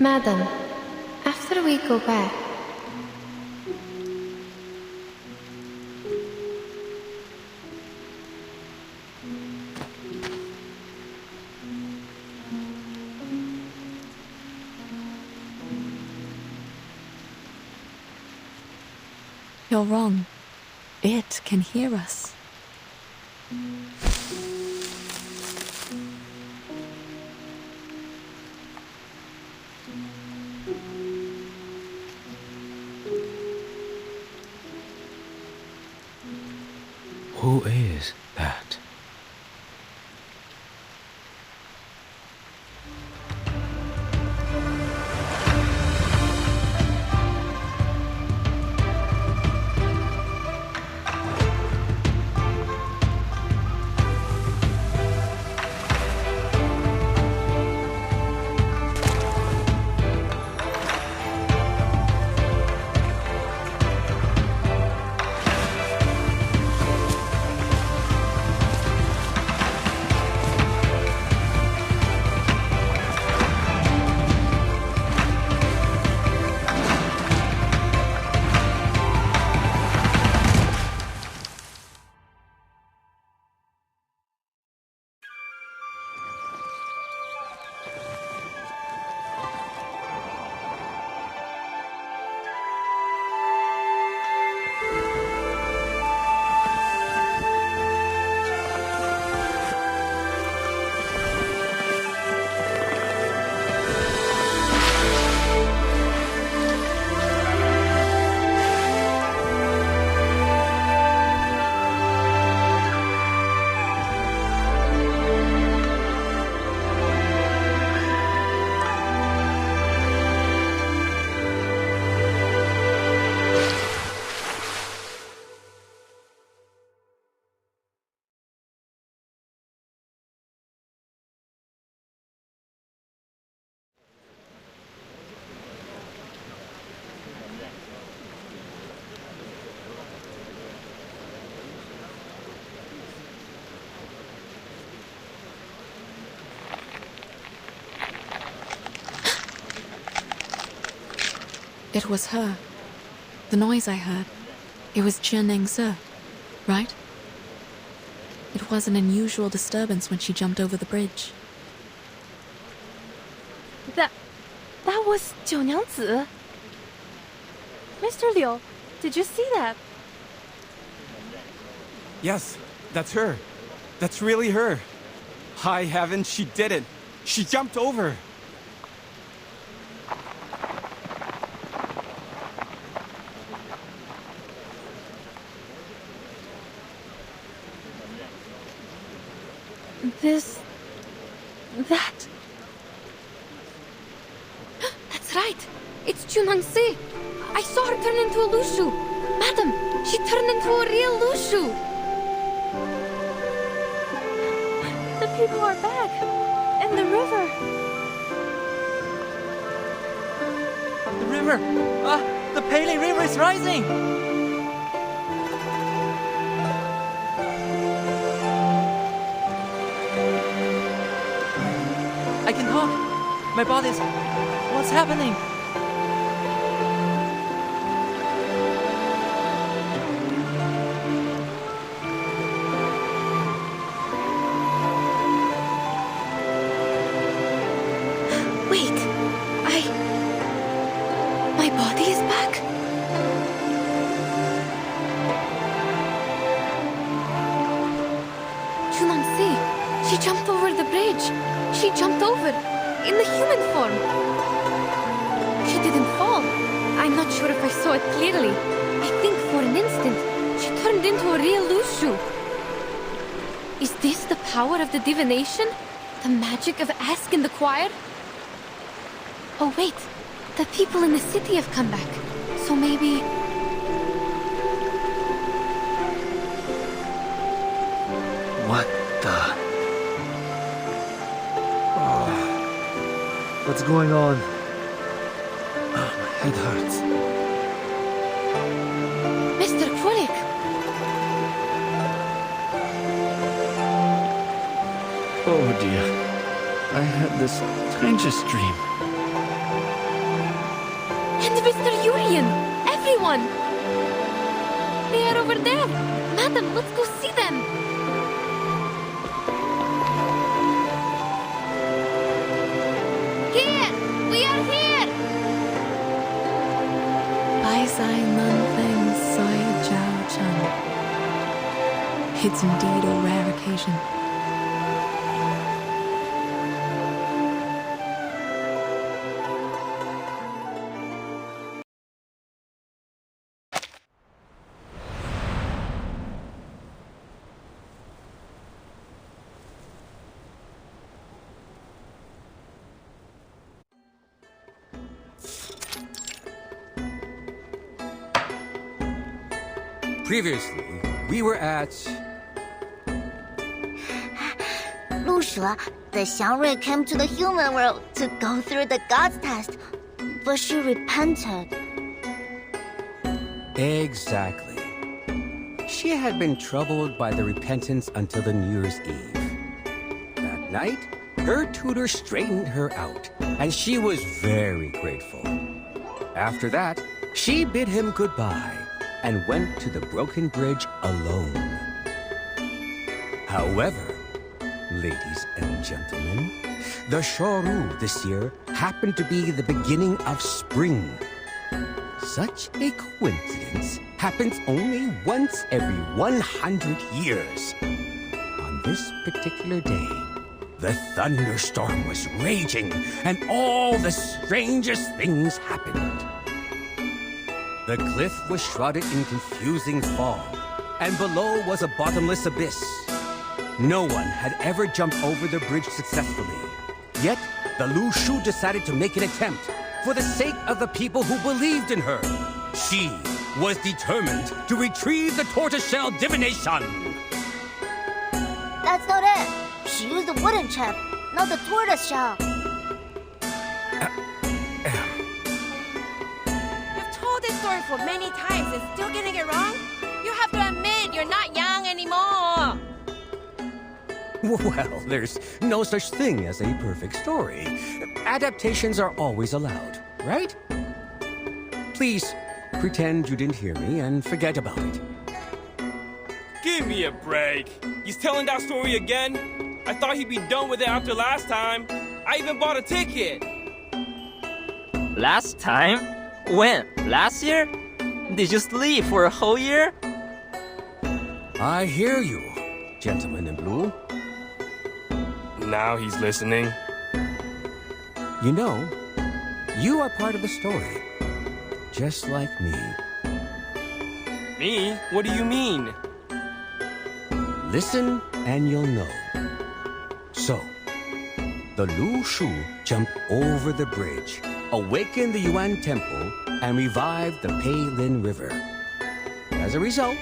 Madam, after we go back, You're wrong. It can hear us. Who is that? It was her. The noise I heard. It was Nengzi, right? It was an unusual disturbance when she jumped over the bridge. That was 九娘子. Mr. Liu, did you see that? Yes, that's her. That's really her. High heaven, she did it. She jumped over. That... That's right. It's Junangsi. I saw her turn into a Lushu. Madam, she turned into a real Lushu. The people are back. And the river. The river! The Pele River is rising! I can talk! My body's... What's happening? Wait, my body is back? Junangsi, she jumped over the bridge. She jumped over, in the human form. She didn't fall. I'm not sure if I saw it clearly. I think for an instant, she turned into a real Lushu. Is this the power of the divination? The magic of Ask in the Choir? Oh wait, the people in the city have come back. So maybe... What the... Oh. What's going on? Oh, my head hurts. Mr. Krolik! Oh dear. I had the strangest dream. And Mr. Urian! Everyone! They are over there! Madam, let's go see them! Here! We are here! Bai Zai Nun Feng Soi Jiao Chun. It's indeed a rare occasion. Previously, we were at... 陆蛇, the Xiangrui came to the human world to go through the God's test, but she repented. Exactly. She had been troubled by the repentance until the New Year's Eve. That night, her tutor straightened her out, and she was very grateful. After that, she bid him goodbye and went to the broken bridge alone. However, ladies and gentlemen, the Shoru this year happened to be the beginning of spring. Such a coincidence happens only once every 100 years. On this particular day, the thunderstorm was raging and all the strangest things happened. The cliff was shrouded in confusing fog, and below was a bottomless abyss. No one had ever jumped over the bridge successfully. Yet, the Lu Shu decided to make an attempt for the sake of the people who believed in her. She was determined to retrieve the tortoiseshell divination. That's not it. She used the wooden chip, not the tortoise shell. This story for many times and still getting it wrong? You have to admit you're not young anymore. Well, there's no such thing as a perfect story. Adaptations are always allowed, right? Please, pretend you didn't hear me and forget about it. Give me a break. He's telling that story again? I thought he'd be done with it after last time. I even bought a ticket. Last time? When? Last year? Did you sleep for a whole year? I hear you, gentleman in blue. Now he's listening. You know, you are part of the story. Just like me. Me? What do you mean? Listen and you'll know. So, the Lu Shu jumped over the bridge, awakened the Yuan Temple, and revived the Peilin River. As a result,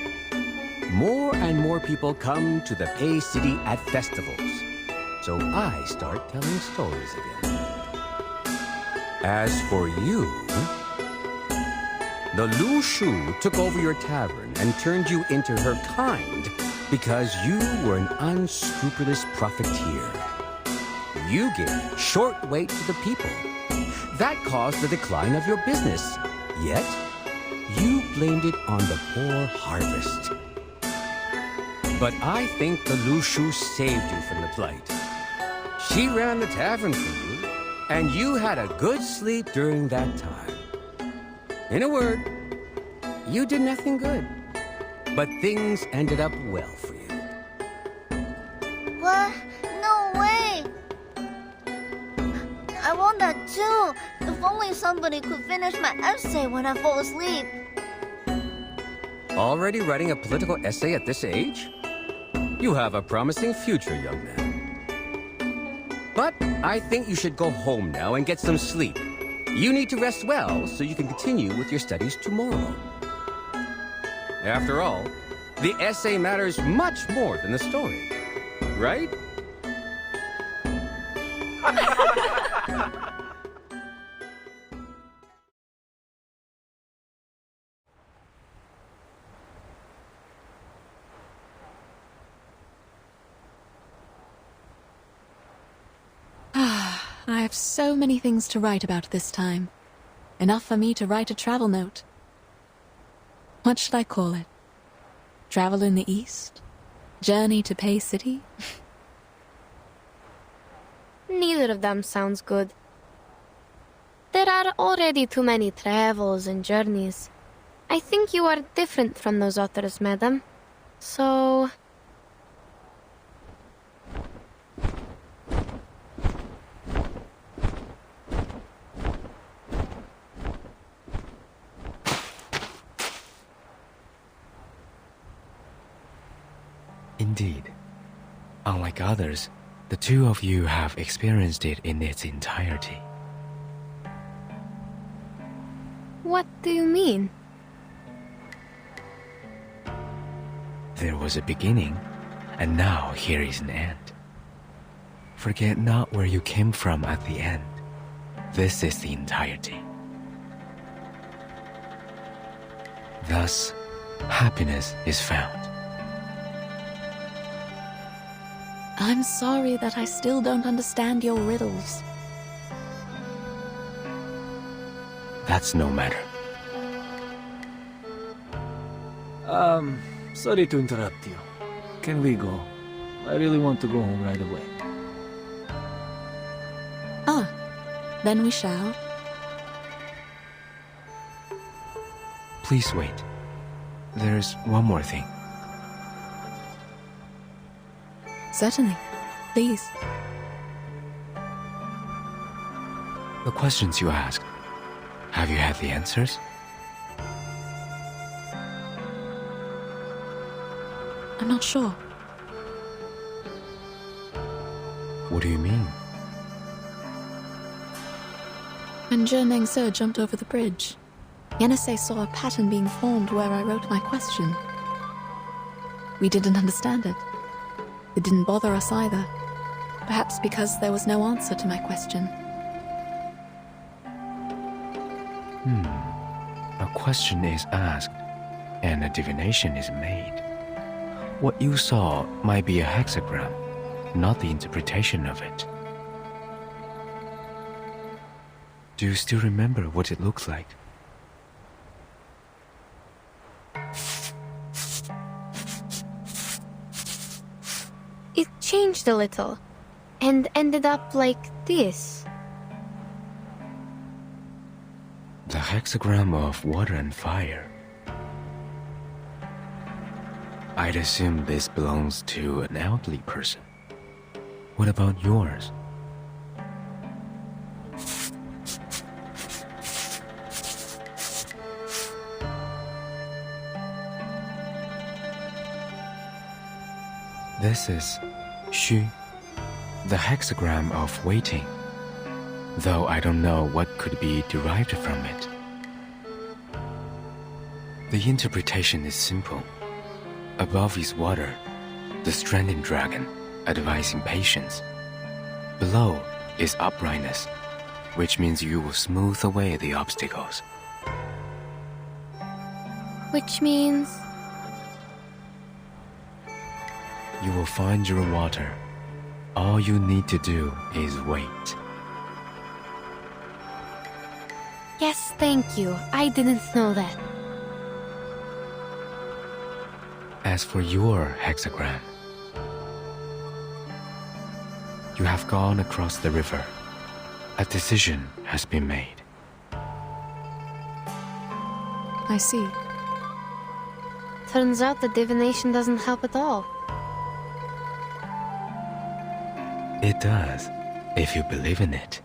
more and more people come to the Pei City at festivals. So I start telling stories again. As for you, the Lu Shu took over your tavern and turned you into her kind because you were an unscrupulous profiteer. You gave short weight to the people. That caused the decline of your business. Yet, you blamed it on the poor harvest. But I think the Lu Shu saved you from the plight. She ran the tavern for you, and you had a good sleep during that time. In a word, you did nothing good. But things ended up well for you. What? No way! I want that too. If only somebody could finish my essay when I fall asleep. Already writing a political essay at this age? You have a promising future, young man. But I think you should go home now and get some sleep. You need to rest well so you can continue with your studies tomorrow. After all, the essay matters much more than the story, right? I have so many things to write about this time. Enough for me to write a travel note. What should I call it? Travel in the East? Journey to Pei City? Neither of them sounds good. There are already too many travels and journeys. I think you are different from those authors, madam. So... Indeed. Unlike others, the two of you have experienced it in its entirety. What do you mean? There was a beginning, and now here is an end. Forget not where you came from at the end. This is the entirety. Thus, happiness is found. I'm sorry that I still don't understand your riddles. That's no matter. Sorry to interrupt you. Can we go? I really want to go home right away. Ah, then we shall. Please wait. There's one more thing. Certainly. Please. The questions you asked, have you had the answers? I'm not sure. What do you mean? When Zheneng Se jumped over the bridge, Yenase saw a pattern being formed where I wrote my question. We didn't understand it. It didn't bother us either. Perhaps because there was no answer to my question. A question is asked, and a divination is made. What you saw might be a hexagram, not the interpretation of it. Do you still remember what it looked like? changed a little and ended up like this. The hexagram of water and fire. I'd assume this belongs to an elderly person. What about yours? This is Xu, the hexagram of waiting, though I don't know what could be derived from it. The interpretation is simple. Above is water, the stranded dragon, advising patience. Below is uprightness, which means you will smooth away the obstacles. Which means... You will find your water. All you need to do is wait. Yes, thank you. I didn't know that. As for your hexagram, you have gone across the river. A decision has been made. I see. Turns out the divination doesn't help at all. It does, if you believe in it.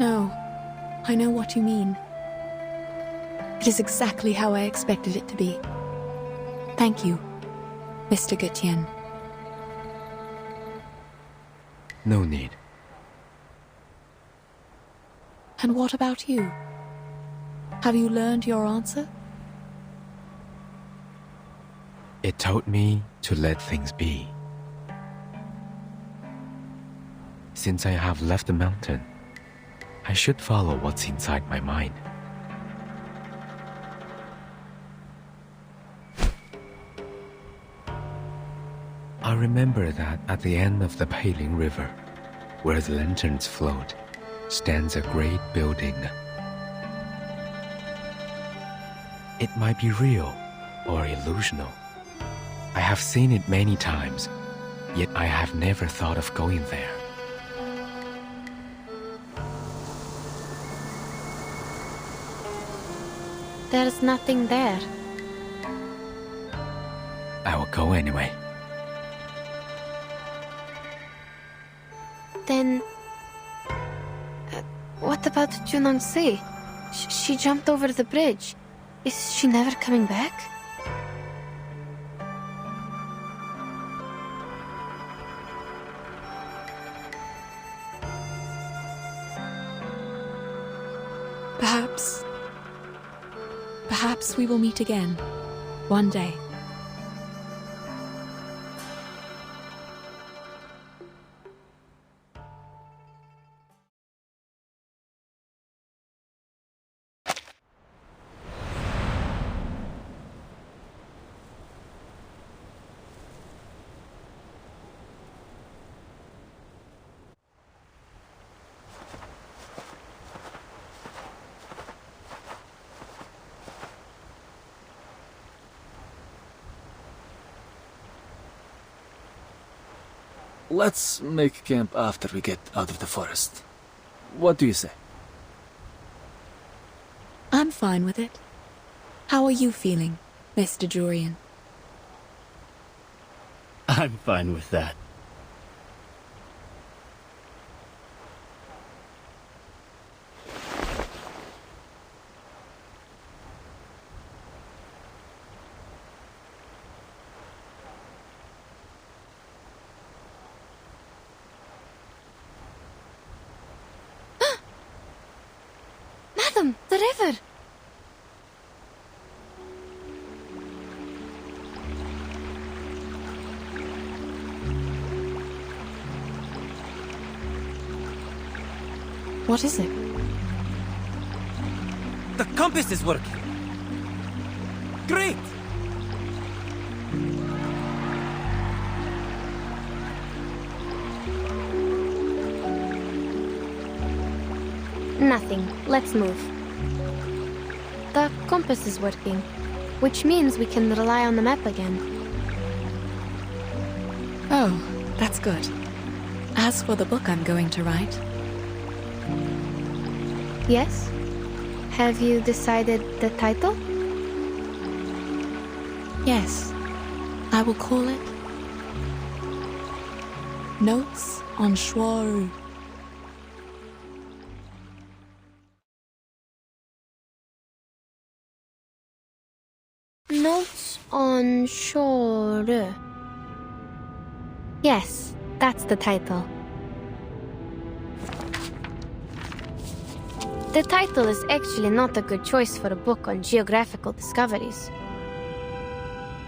No, I know what you mean. It is exactly how I expected it to be. Thank you, Mr. Gutian. No need. And what about you? Have you learned your answer? It told me to let things be. Since I have left the mountain, I should follow what's inside my mind. I remember that at the end of the Peiling River, where the lanterns float, stands a great building. It might be real or illusional. I have seen it many times, yet I have never thought of going there. There's nothing there. I will go anyway. Then... what about Junonse? She jumped over the bridge. Is she never coming back? Perhaps we will meet again, one day. Let's make camp after we get out of the forest. What do you say? I'm fine with it. How are you feeling, Mr. Jurian? I'm fine with that. Madam, the river! What is it? The compass is working! Great! Nothing. Let's move. The compass is working, which means we can rely on the map again. Oh, that's good. As for the book I'm going to write... Yes? Have you decided the title? Yes. I will call it... Notes on Shoru. Notes on Shoru. Yes, that's the title. The title is actually not a good choice for a book on geographical discoveries.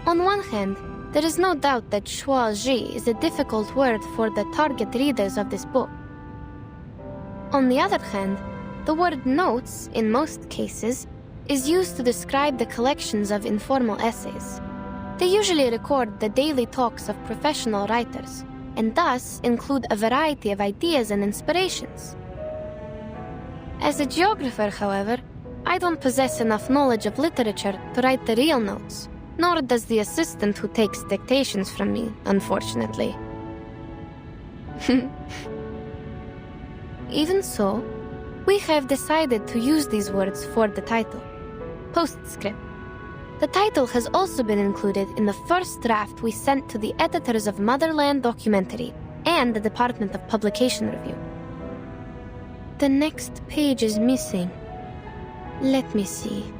On one hand, there is no doubt that Shuaji is a difficult word for the target readers of this book. On the other hand, the word notes, in most cases, is used to describe the collections of informal essays. They usually record the daily talks of professional writers, and thus include a variety of ideas and inspirations. As a geographer, however, I don't possess enough knowledge of literature to write the real notes, nor does the assistant who takes dictations from me, unfortunately. Even so, we have decided to use these words for the title. Postscript. The title has also been included in the first draft we sent to the editors of Motherland Documentary and the Department of Publication Review. The next page is missing. Let me see.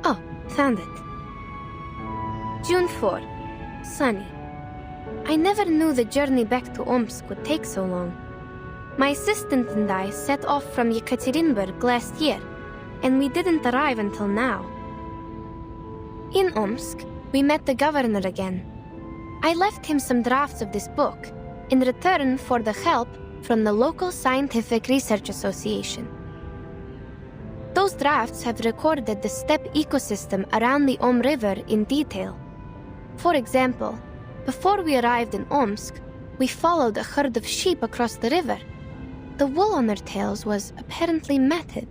Oh, found it. June 4. Sunny. I never knew the journey back to Omsk would take so long. My assistant and I set off from Yekaterinburg last year, and we didn't arrive until now. In Omsk, we met the governor again. I left him some drafts of this book, in return for the help from the local Scientific Research Association. Those drafts have recorded the steppe ecosystem around the Om River in detail. For example, before we arrived in Omsk, we followed a herd of sheep across the river. The wool on their tails was apparently matted.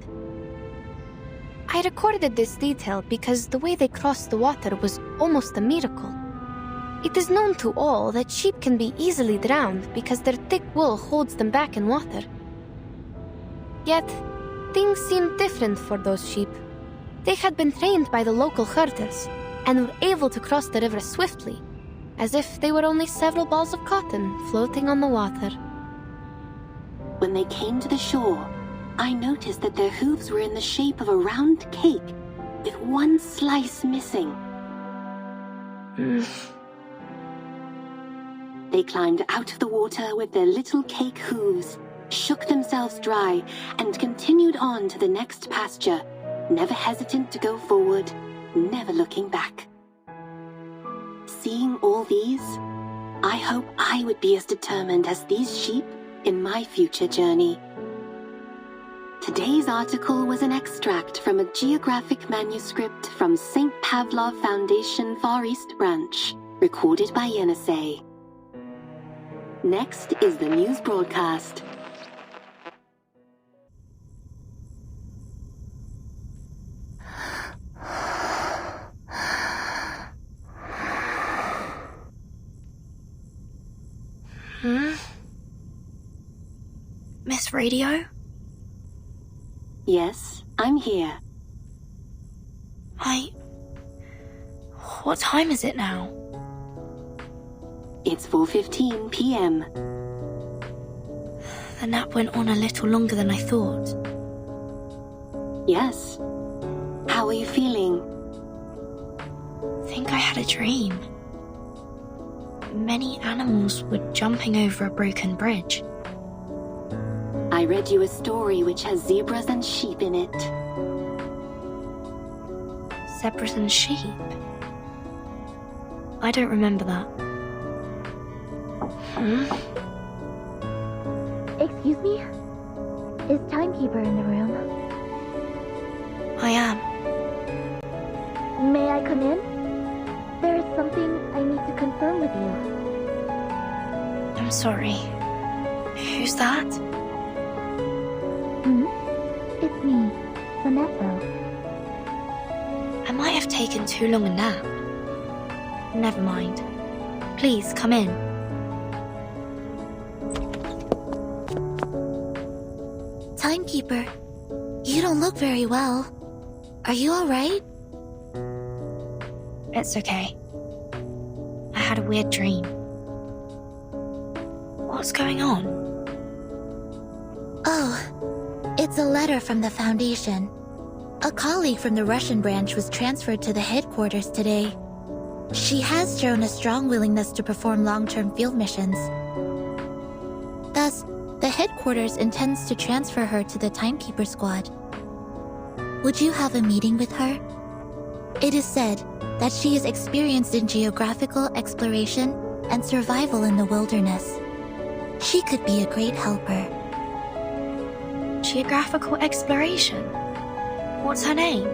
I recorded this detail because the way they crossed the water was almost a miracle. It is known to all that sheep can be easily drowned because their thick wool holds them back in water. Yet, things seemed different for those sheep. They had been trained by the local herders and were able to cross the river swiftly, as if they were only several balls of cotton floating on the water. When they came to the shore, I noticed that their hooves were in the shape of a round cake, with one slice missing. They climbed out of the water with their little cake hooves, shook themselves dry, and continued on to the next pasture, never hesitant to go forward, never looking back. Seeing all these, I hope I would be as determined as these sheep in my future journey. Today's article was an extract from a geographic manuscript from St. Pavlov Foundation Far East Branch, recorded by Yenisei. Next is the news broadcast. Miss Radio? Yes, I'm here. What time is it now? It's 4:15 p.m. The nap went on a little longer than I thought. Yes. How are you feeling? I think I had a dream. Many animals were jumping over a broken bridge. I read you a story which has zebras and sheep in it. Zebras and sheep? I don't remember that. Excuse me? Is Timekeeper in the room? I am. May I come in? There is something I need to confirm with you. I'm sorry. Who's that? It's me, Vanessa. I might have taken too long a nap. Never mind. Please, come in. Timekeeper, you don't look very well. Are you alright? It's okay. I had a weird dream. What's going on? Oh, it's a letter from the Foundation. A colleague from the Russian branch was transferred to the headquarters today. She has shown a strong willingness to perform long-term field missions. Thus, the headquarters intends to transfer her to the Timekeeper Squad. Would you have a meeting with her? It is said that she is experienced in geographical exploration and survival in the wilderness. She could be a great helper. Geographical exploration? What's her name?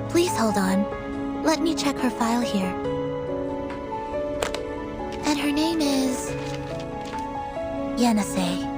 Please hold on. Let me check her file here. And her name is... Yenisei.